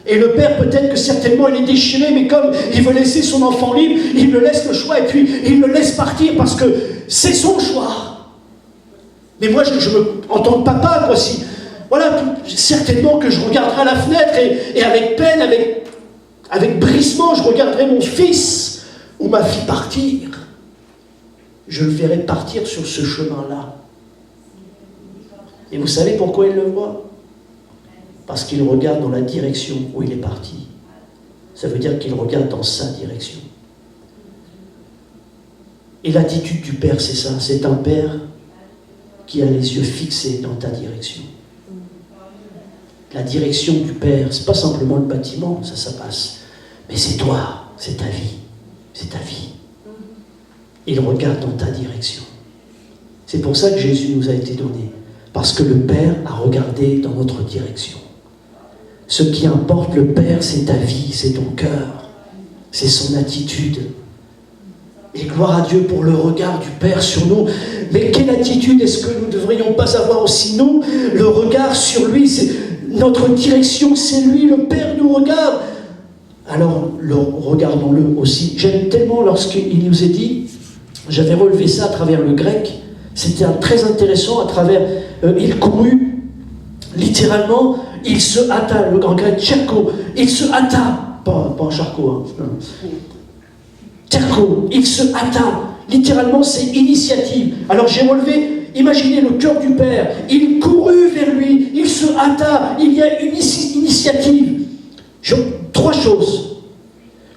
Et le Père, peut-être que certainement il est déchiré, mais comme il veut laisser son enfant libre, il me laisse le choix et puis il le laisse partir parce que c'est son choix. Mais moi, en tant que papa, quoi, certainement que je regarderai à la fenêtre et avec peine, avec brisement, je regarderai mon fils ou ma fille partir. Je le verrai partir sur ce chemin-là. Et vous savez pourquoi il le voit? Parce qu'il regarde dans la direction où il est parti. Ça veut dire qu'il regarde dans sa direction. Et l'attitude du Père, c'est ça. C'est un Père qui a les yeux fixés dans ta direction. La direction du Père, c'est pas simplement le bâtiment, ça passe. Mais c'est toi, c'est ta vie. C'est ta vie. Il regarde dans ta direction. C'est pour ça que Jésus nous a été donné. Parce que le Père a regardé dans notre direction. Ce qui importe le Père, c'est ta vie, c'est ton cœur, c'est son attitude. Et gloire à Dieu pour le regard du Père sur nous. Mais quelle attitude est-ce que nous ne devrions pas avoir aussi, nous? Le regard sur lui, c'est notre direction, c'est lui, le Père nous regarde. Alors, regardons-le aussi. J'aime tellement lorsqu'il nous est dit, j'avais relevé ça à travers le grec, c'était très intéressant, à travers, il courut, littéralement, il se hâta, en grec, tcherko, il se hâta, pas en charcot, hein. Tcherko, il se hâta, littéralement c'est initiative. Alors j'ai relevé, imaginez le cœur du Père, il courut vers lui, il se hâta, il y a une initiative. Trois choses.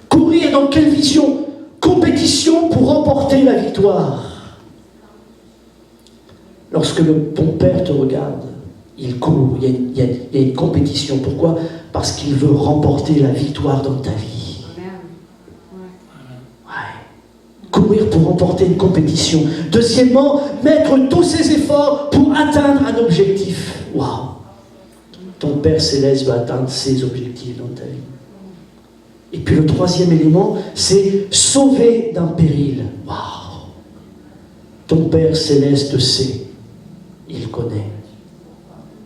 Courir dans quelle vision? Compétition pour remporter la victoire. Lorsque ton Père te regarde, il court, il y a une compétition. Pourquoi? Parce qu'il veut remporter la victoire dans ta vie. Ouais. Courir pour remporter une compétition. Deuxièmement, mettre tous ses efforts pour atteindre un objectif. Waouh! Ton Père Céleste va atteindre ses objectifs dans ta vie. Et puis le troisième élément, c'est sauver d'un péril. Waouh! Ton Père Céleste sait, il connaît.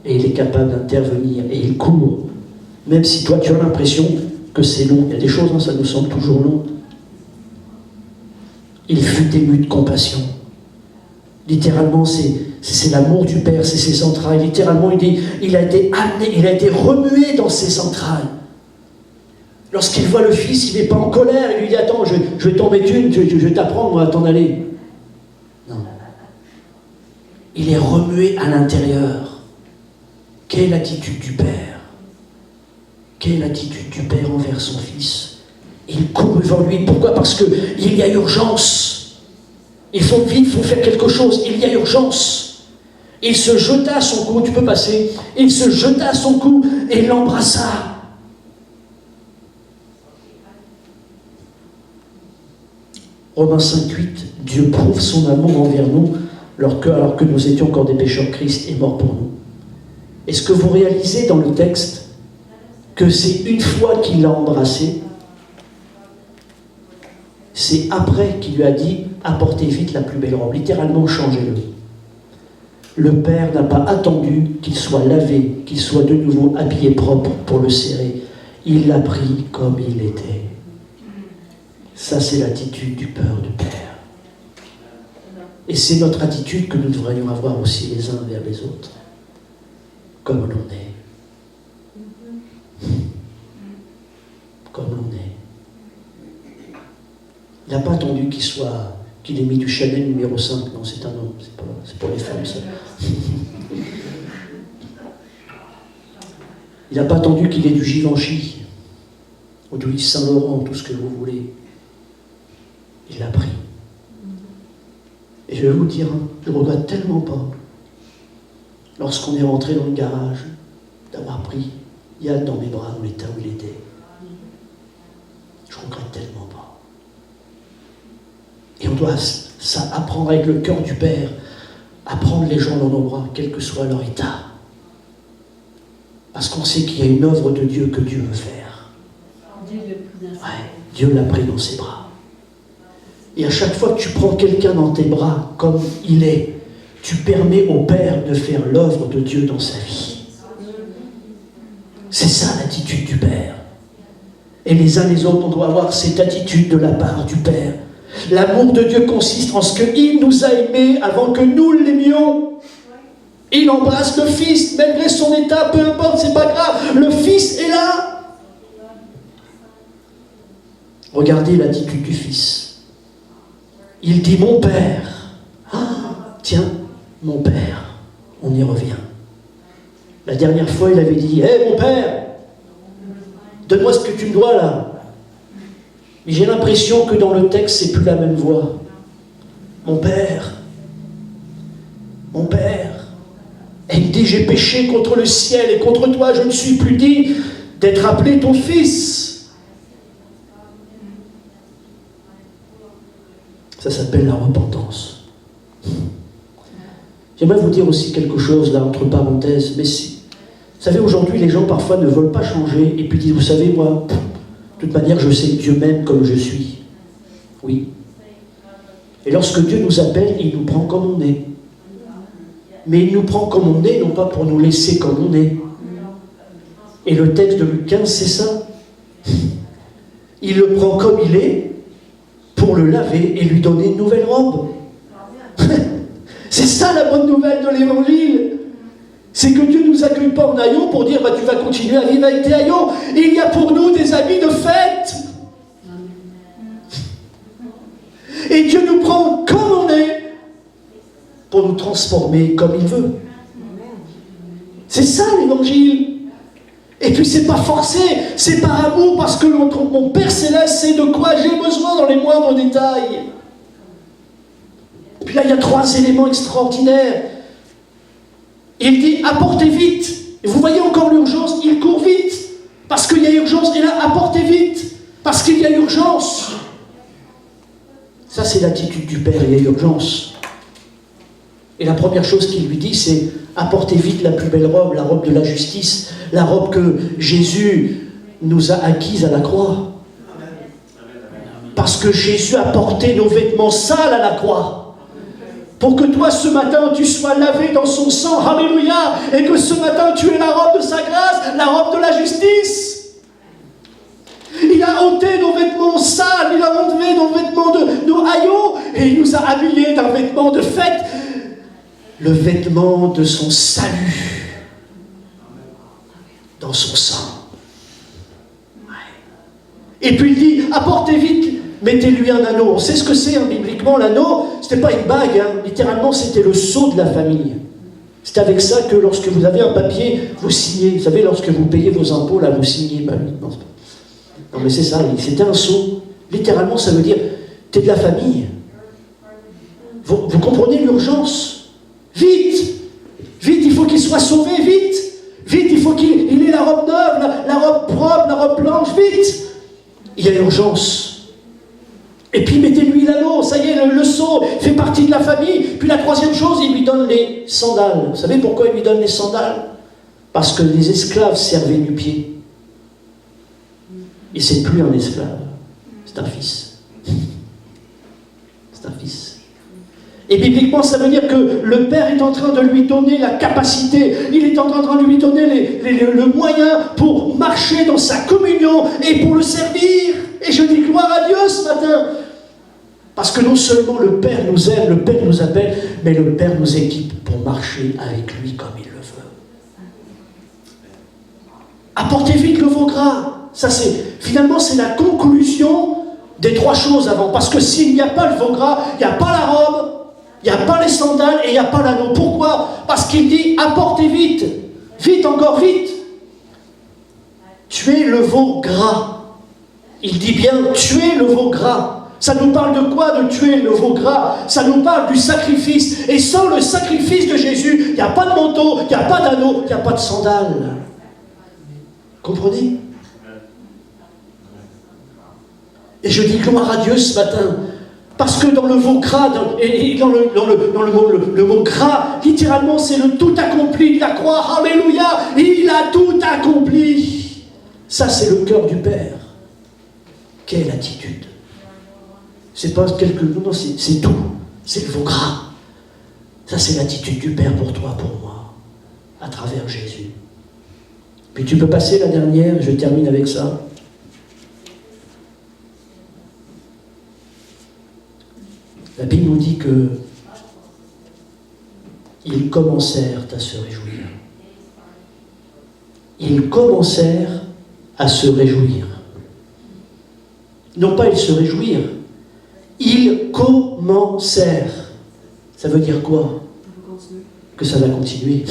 Et il est capable d'intervenir, et il court. Même si toi tu as l'impression que c'est long. Il y a des choses, ça nous semble toujours long. Il fut ému de compassion. Littéralement, c'est l'amour du Père, c'est ses entrailles. Littéralement, il dit, il a été amené, il a été remué dans ses entrailles. Lorsqu'il voit le Fils, il n'est pas en colère, il lui dit, attends, je vais t'en mettre une, je vais t'apprendre, moi, à t'en aller. Non. Il est remué à l'intérieur. Quelle est l'attitude du Père? Quelle est l'attitude du Père envers son Fils? Il court devant lui. Pourquoi? Parce qu'il y a urgence. Il faut vite, il faut faire quelque chose. Il y a urgence. Il se jeta à son cou. Tu peux passer. Il se jeta à son cou et l'embrassa. Romains 5,8. Dieu prouve son amour envers nous alors que nous étions encore des pécheurs, Christ est mort pour nous. Est-ce que vous réalisez dans le texte que c'est une fois qu'il l'a embrassé, c'est après qu'il lui a dit « apportez vite la plus belle robe ». Littéralement, changez-le. Le Père n'a pas attendu qu'il soit lavé, qu'il soit de nouveau habillé propre pour le serrer. Il l'a pris comme il était. Ça, c'est l'attitude du Père du Père. Et c'est notre attitude que nous devrions avoir aussi les uns vers les autres. Comme l'on est. Comme l'on est. Il n'a pas attendu qu'il ait mis du Chanel numéro 5. Non, c'est un homme, c'est pour les femmes, ça. Il n'a pas attendu qu'il ait du Givenchy, ou du Saint-Laurent, tout ce que vous voulez. Il l'a pris. Et je vais vous dire, je ne regrette tellement pas. Lorsqu'on est rentré dans le garage, d'avoir pris Yann dans mes bras dans l'état où il était. Je regrette tellement pas. Et on doit ça apprendre avec le cœur du Père, à prendre les gens dans nos bras, quel que soit leur état. Parce qu'on sait qu'il y a une œuvre de Dieu que Dieu veut faire. Dieu l'a pris dans ses bras. Et à chaque fois que tu prends quelqu'un dans tes bras comme il est, tu permets au Père de faire l'œuvre de Dieu dans sa vie. C'est ça l'attitude du Père. Et les uns les autres, on doit avoir cette attitude de la part du Père. L'amour de Dieu consiste en ce qu'il nous a aimés avant que nous l'aimions. Il embrasse le Fils, malgré son état, peu importe, c'est pas grave. Le Fils est là. Regardez l'attitude du Fils. Il dit, mon Père. Ah, tiens, mon Père. On y revient. La dernière fois, il avait dit, hé, mon Père, donne-moi ce que tu me dois là. Mais j'ai l'impression que dans le texte, c'est plus la même voix. Mon Père. Mon Père. Et il dit, j'ai péché contre le ciel et contre toi, je ne suis plus digne d'être appelé ton fils. Ça s'appelle la repentance. J'aimerais vous dire aussi quelque chose, là, entre parenthèses, mais si, vous savez, aujourd'hui, les gens, parfois, ne veulent pas changer, et puis disent, vous savez, moi, de toute manière, je sais que Dieu m'aime comme je suis. Oui. Et lorsque Dieu nous appelle, il nous prend comme on est. Mais il nous prend comme on est, non pas pour nous laisser comme on est. Et le texte de Luc 15, c'est ça. Il le prend comme il est, pour le laver et lui donner une nouvelle robe. C'est ça la bonne nouvelle de l'Évangile. C'est que Dieu ne nous accueille pas en haillons pour dire, tu vas continuer à vivre avec tes haillons. Il y a pour nous des habits de fête. Et Dieu nous prend comme on est, pour nous transformer comme il veut. C'est ça l'Évangile. Et puis c'est pas forcé, c'est par amour, parce que mon Père Céleste sait de quoi j'ai besoin dans les moindres détails. Puis là il y a 3 éléments extraordinaires. Il dit apportez vite. Et vous voyez encore l'urgence, il court vite, parce qu'il y a urgence, et là apportez vite, parce qu'il y a urgence. Ça c'est l'attitude du Père, il y a urgence. Et la première chose qu'il lui dit, c'est apportez vite la plus belle robe, la robe de la justice, la robe que Jésus nous a acquise à la croix. Parce que Jésus a porté nos vêtements sales à la croix. Pour que toi, ce matin, tu sois lavé dans son sang, alléluia, et que ce matin, tu aies la robe de sa grâce, la robe de la justice. Il a ôté nos vêtements sales, il a enlevé nos vêtements de nos haillons, et il nous a habillés d'un vêtement de fête, le vêtement de son salut dans son sang. Et puis il dit, apportez vite, mettez-lui un anneau. On sait ce que c'est, bibliquement, l'anneau, c'était pas une bague, littéralement c'était le sceau de la famille. C'est avec ça que lorsque vous avez un papier, vous signez. Vous savez, lorsque vous payez vos impôts, là, vous signez. Non mais c'est ça, c'était un sceau. Littéralement, ça veut dire, t'es de la famille. Vous comprenez l'urgence? Vite! Vite, il faut qu'il soit sauvé, vite! Vite, il faut qu'il ait la robe neuve, la robe propre, la robe blanche, vite! Il y a urgence. Et puis mettez-lui l'anneau, ça y est, le sceau fait partie de la famille. Puis la troisième chose, il lui donne les sandales. Vous savez pourquoi il lui donne les sandales? Parce que les esclaves servaient du pied. Et c'est plus un esclave, c'est un fils. C'est un fils. Et bibliquement, ça veut dire que le Père est en train de lui donner la capacité, il est en train de lui donner le moyen pour marcher dans sa communion et pour le servir. Et je dis gloire à Dieu ce matin. Parce que non seulement le Père nous aime, le Père nous appelle, mais le Père nous équipe pour marcher avec lui comme il le veut. Apportez vite le veau gras. Ça finalement c'est la conclusion des 3 choses avant. Parce que s'il n'y a pas le veau gras, il n'y a pas la robe, il n'y a pas les sandales et il n'y a pas l'anneau. Pourquoi? Parce qu'il dit apportez vite. Vite, encore vite. Tuez le veau gras. Il dit bien tuez le veau gras. Ça nous parle de quoi de tuer le veau gras? Ça nous parle du sacrifice. Et sans le sacrifice de Jésus, il n'y a pas de manteau, il n'y a pas d'anneau, il n'y a pas de sandales. Comprenez? Et je dis gloire à Dieu ce matin, parce que dans le mot gras, et dans le mot gras, littéralement c'est le tout accompli de la croix. Alléluia, il a tout accompli. Ça c'est le cœur du Père. Quelle attitude! C'est pas quelque chose, non, c'est tout. C'est le veau gras. Ça c'est l'attitude du Père pour toi, pour moi, à travers Jésus. Puis tu peux passer la dernière, je termine avec ça. La Bible nous dit que ils commencèrent à se réjouir. Ils commencèrent à se réjouir. Non pas ils se réjouirent, ils commencèrent. Ça veut dire quoi? Que ça va continuer.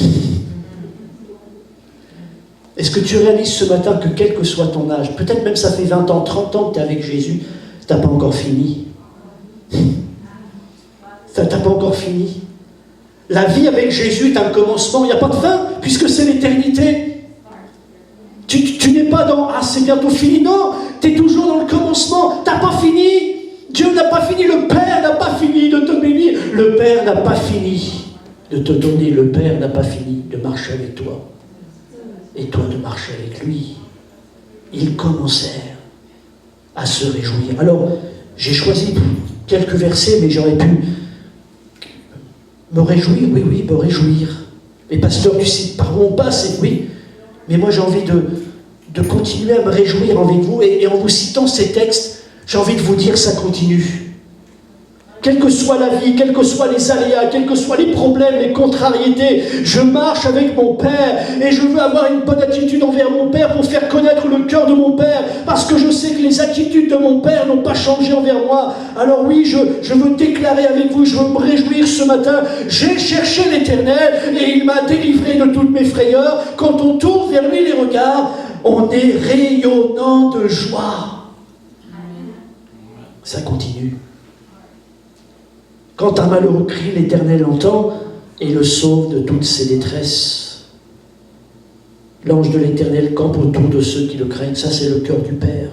Est-ce que tu réalises ce matin que quel que soit ton âge, peut-être même ça fait 20 ans, 30 ans que tu es avec Jésus, tu n'as pas encore fini. Tu n'as pas encore fini. La vie avec Jésus est un commencement, il n'y a pas de fin, puisque c'est l'éternité. Tu n'es pas dans « Ah, c'est bientôt fini ». Non, tu es toujours dans le commencement. Tu n'as pas fini. Dieu n'a pas fini. Le Père n'a pas fini de te bénir. Le Père n'a pas fini de te donner. Le Père n'a pas fini de marcher avec toi. Et toi de marcher avec lui. Ils commencèrent à se réjouir. Alors, j'ai choisi quelques versets, mais j'aurais pu me réjouir. Oui, me réjouir. Mais pasteur, tu sais par où on passe, oui. Mais moi, j'ai envie de continuer à me réjouir avec vous. Et en vous citant ces textes, j'ai envie de vous dire, ça continue. Quelle que soit la vie, quels que soient les aléas, quels que soient les problèmes, les contrariétés, je marche avec mon Père et je veux avoir une bonne attitude envers mon Père pour faire connaître le cœur de mon Père, parce que je sais que les attitudes de mon Père n'ont pas changé envers moi. Alors oui, je veux déclarer avec vous, je veux me réjouir ce matin. J'ai cherché l'Éternel et il m'a délivré de toutes mes frayeurs. Quand on tourne vers lui les regards, on est rayonnant de joie. Ça continue. Quand un malheureux crie, l'Éternel entend et le sauve de toutes ses détresses. L'ange de l'Éternel campe autour de ceux qui le craignent. Ça, c'est le cœur du Père.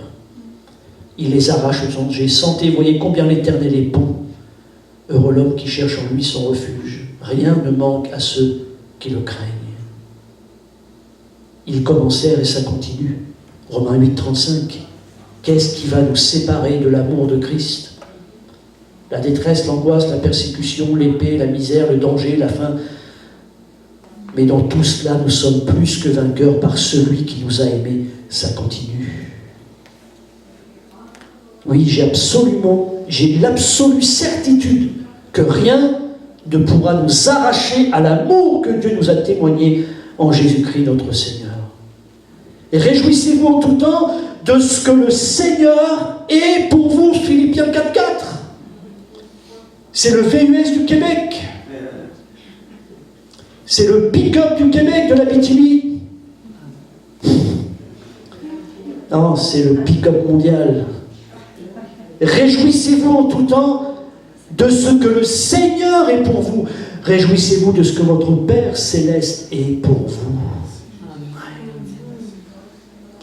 Il les arrache aux dangers. Sentez, voyez combien l'Éternel est bon. Heureux l'homme qui cherche en lui son refuge. Rien ne manque à ceux qui le craignent. Ils commencèrent et ça continue. Romains 8, 35. Qu'est-ce qui va nous séparer de l'amour de Christ? La détresse, l'angoisse, la persécution, l'épée, la misère, le danger, la faim. Mais dans tout cela, nous sommes plus que vainqueurs par celui qui nous a aimés. Ça continue. Oui, j'ai l'absolue certitude que rien ne pourra nous arracher à l'amour que Dieu nous a témoigné en Jésus-Christ notre Seigneur. Et réjouissez-vous en tout temps de ce que le Seigneur est pour vous, Philippiens 4.4. C'est le VUS du Québec. C'est le pick-up du Québec, de la BTV. Non, c'est le pick-up mondial. Réjouissez-vous en tout temps de ce que le Seigneur est pour vous. Réjouissez-vous de ce que votre Père Céleste est pour vous.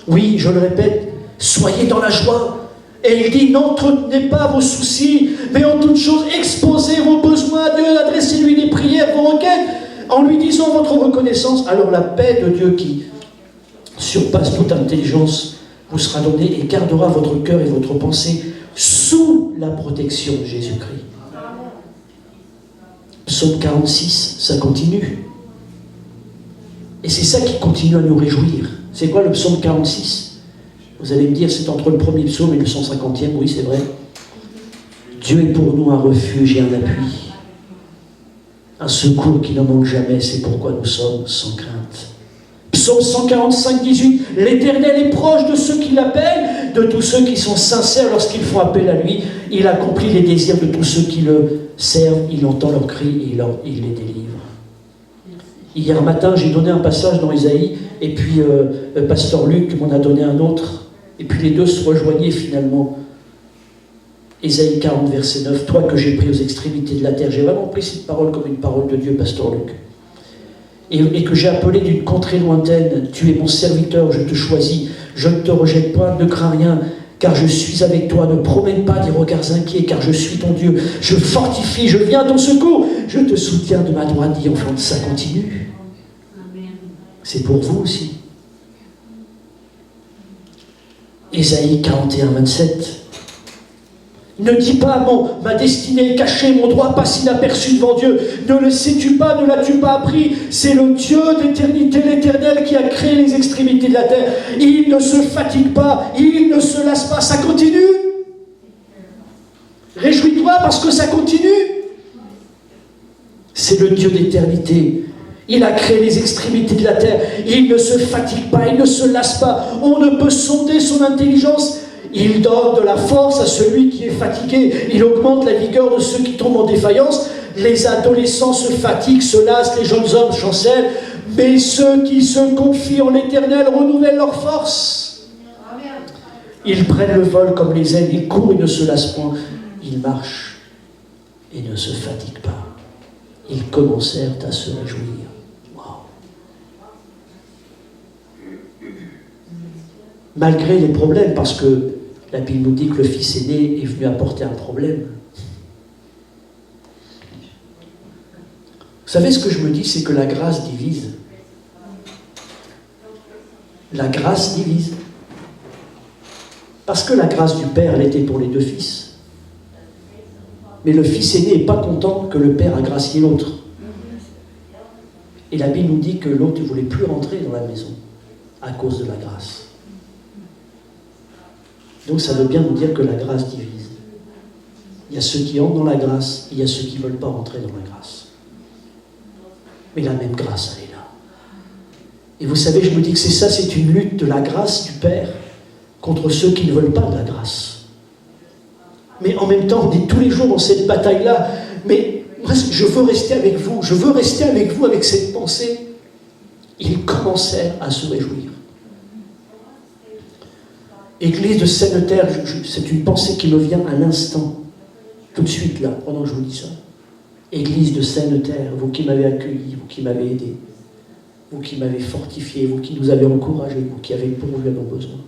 Oui, je le répète, soyez dans la joie. Et il dit, n'entretenez pas vos soucis, mais en toute chose, exposez vos besoins à Dieu, adressez-lui des prières, vos requêtes, en lui disant votre reconnaissance. Alors la paix de Dieu qui surpasse toute intelligence vous sera donnée et gardera votre cœur et votre pensée sous la protection de Jésus-Christ. Psaume 46, ça continue. Et c'est ça qui continue à nous réjouir. C'est quoi le psaume 46 ? Vous allez me dire, c'est entre le premier psaume et le 150e, oui, c'est vrai. Dieu est pour nous un refuge et un appui, un secours qui ne manque jamais, c'est pourquoi nous sommes sans crainte. Psaume 145, 18, l'Éternel est proche de ceux qui l'appellent, de tous ceux qui sont sincères lorsqu'ils font appel à lui. Il accomplit les désirs de tous ceux qui le servent, il entend leurs cris et il les délivre. Hier matin, j'ai donné un passage dans Isaïe, et puis Pasteur Luc m'en a donné un autre. Et puis les deux se rejoignaient finalement. Ésaïe 40, verset 9. Toi que j'ai pris aux extrémités de la terre. J'ai vraiment pris cette parole comme une parole de Dieu, Pasteur Luc. et que j'ai appelé d'une contrée lointaine. Tu es mon serviteur, je te choisis, je ne te rejette point, ne crains rien, car je suis avec toi. Ne promène pas des regards inquiets, car je suis ton Dieu. Je fortifie, je viens à ton secours, je te soutiens de ma droite. Dit enfin, ça continue. C'est pour vous aussi. Ésaïe 41, 27. Ne dis pas, ma destinée est cachée, mon droit passe inaperçu devant Dieu. Ne le sais-tu pas, ne l'as-tu pas appris? C'est le Dieu d'éternité, l'Éternel, qui a créé les extrémités de la terre. Il ne se fatigue pas, il ne se lasse pas, ça continue. Réjouis-toi parce que ça continue. C'est le Dieu d'éternité. Il a créé les extrémités de la terre. Il ne se fatigue pas, il ne se lasse pas. On ne peut sonder son intelligence. Il donne de la force à celui qui est fatigué. Il augmente la vigueur de ceux qui tombent en défaillance. Les adolescents se fatiguent, se lassent, les jeunes hommes chancellent. Mais ceux qui se confient en l'Éternel renouvellent leur force. Ils prennent le vol comme les aigles. Ils courent et ne se lassent point. Ils marchent et ne se fatiguent pas. Ils commencèrent à se réjouir. Malgré les problèmes, parce que la Bible nous dit que le fils aîné est venu apporter un problème. Vous savez ce que je me dis, c'est que la grâce divise. La grâce divise. Parce que la grâce du Père, elle était pour les deux fils. Mais le fils aîné n'est pas content que le Père a gracié l'autre. Et la Bible nous dit que l'autre ne voulait plus rentrer dans la maison à cause de la grâce. Donc ça veut bien nous dire que la grâce divise. Il y a ceux qui entrent dans la grâce, il y a ceux qui ne veulent pas rentrer dans la grâce. Mais la même grâce, elle est là. Et vous savez, je me dis que c'est une lutte de la grâce du Père contre ceux qui ne veulent pas de la grâce. Mais en même temps, on est tous les jours dans cette bataille-là. Mais moi, je veux rester avec vous avec cette pensée. Ils commencèrent à se réjouir. Église de Sainte-Terre, c'est une pensée qui me vient à l'instant, tout de suite là, pendant que je vous dis ça. Église de Sainte-Terre, vous qui m'avez accueilli, vous qui m'avez aidé, vous qui m'avez fortifié, vous qui nous avez encouragés, vous qui avez pourvu à nos besoins.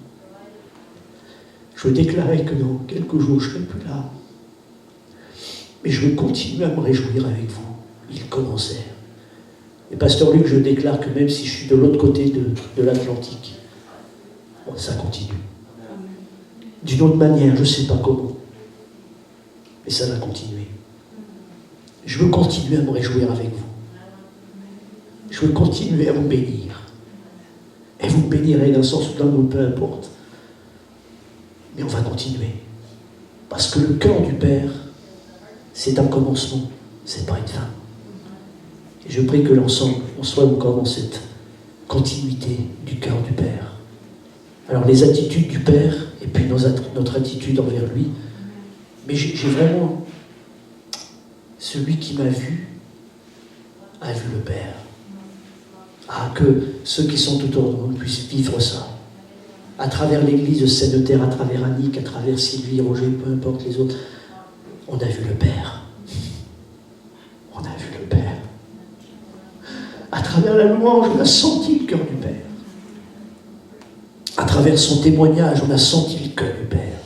Je déclarais que dans quelques jours, je ne serai plus là. Mais je veux continuer à me réjouir avec vous. Ils commencèrent. Et Pasteur Luc, je déclare que même si je suis de l'autre côté de l'Atlantique, bon, ça continue. D'une autre manière, je ne sais pas comment. Mais ça va continuer. Je veux continuer à me réjouir avec vous. Je veux continuer à vous bénir. Et vous me bénirez d'un sens ou d'un autre, peu importe. Mais on va continuer. Parce que le cœur du Père, c'est un commencement, c'est pas une fin. Et je prie que l'ensemble, on soit encore dans cette continuité du cœur du Père. Alors les attitudes du Père, et puis notre attitude envers lui, mais j'ai vraiment, celui qui m'a vu, a vu le Père. Ah, que ceux qui sont autour de nous puissent vivre ça. À travers l'église de Sainte-Terre, à travers Annick, à travers Sylvie, Roger, peu importe les autres, on a vu le Père. On a vu le Père. À travers la louange, on a senti le cœur du Père. À travers son témoignage, on a senti le cœur du Père.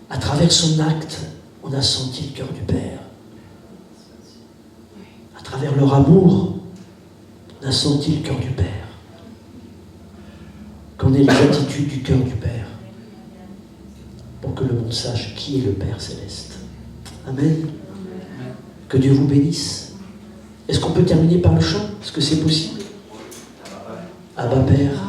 À travers son acte, on a senti le cœur du Père. À travers leur amour, on a senti le cœur du Père. Qu'on ait les attitudes du cœur du Père, pour que le monde sache qui est le Père Céleste. Amen. Que Dieu vous bénisse. Est-ce qu'on peut terminer par le chant? Est-ce que c'est possible? Abba Père.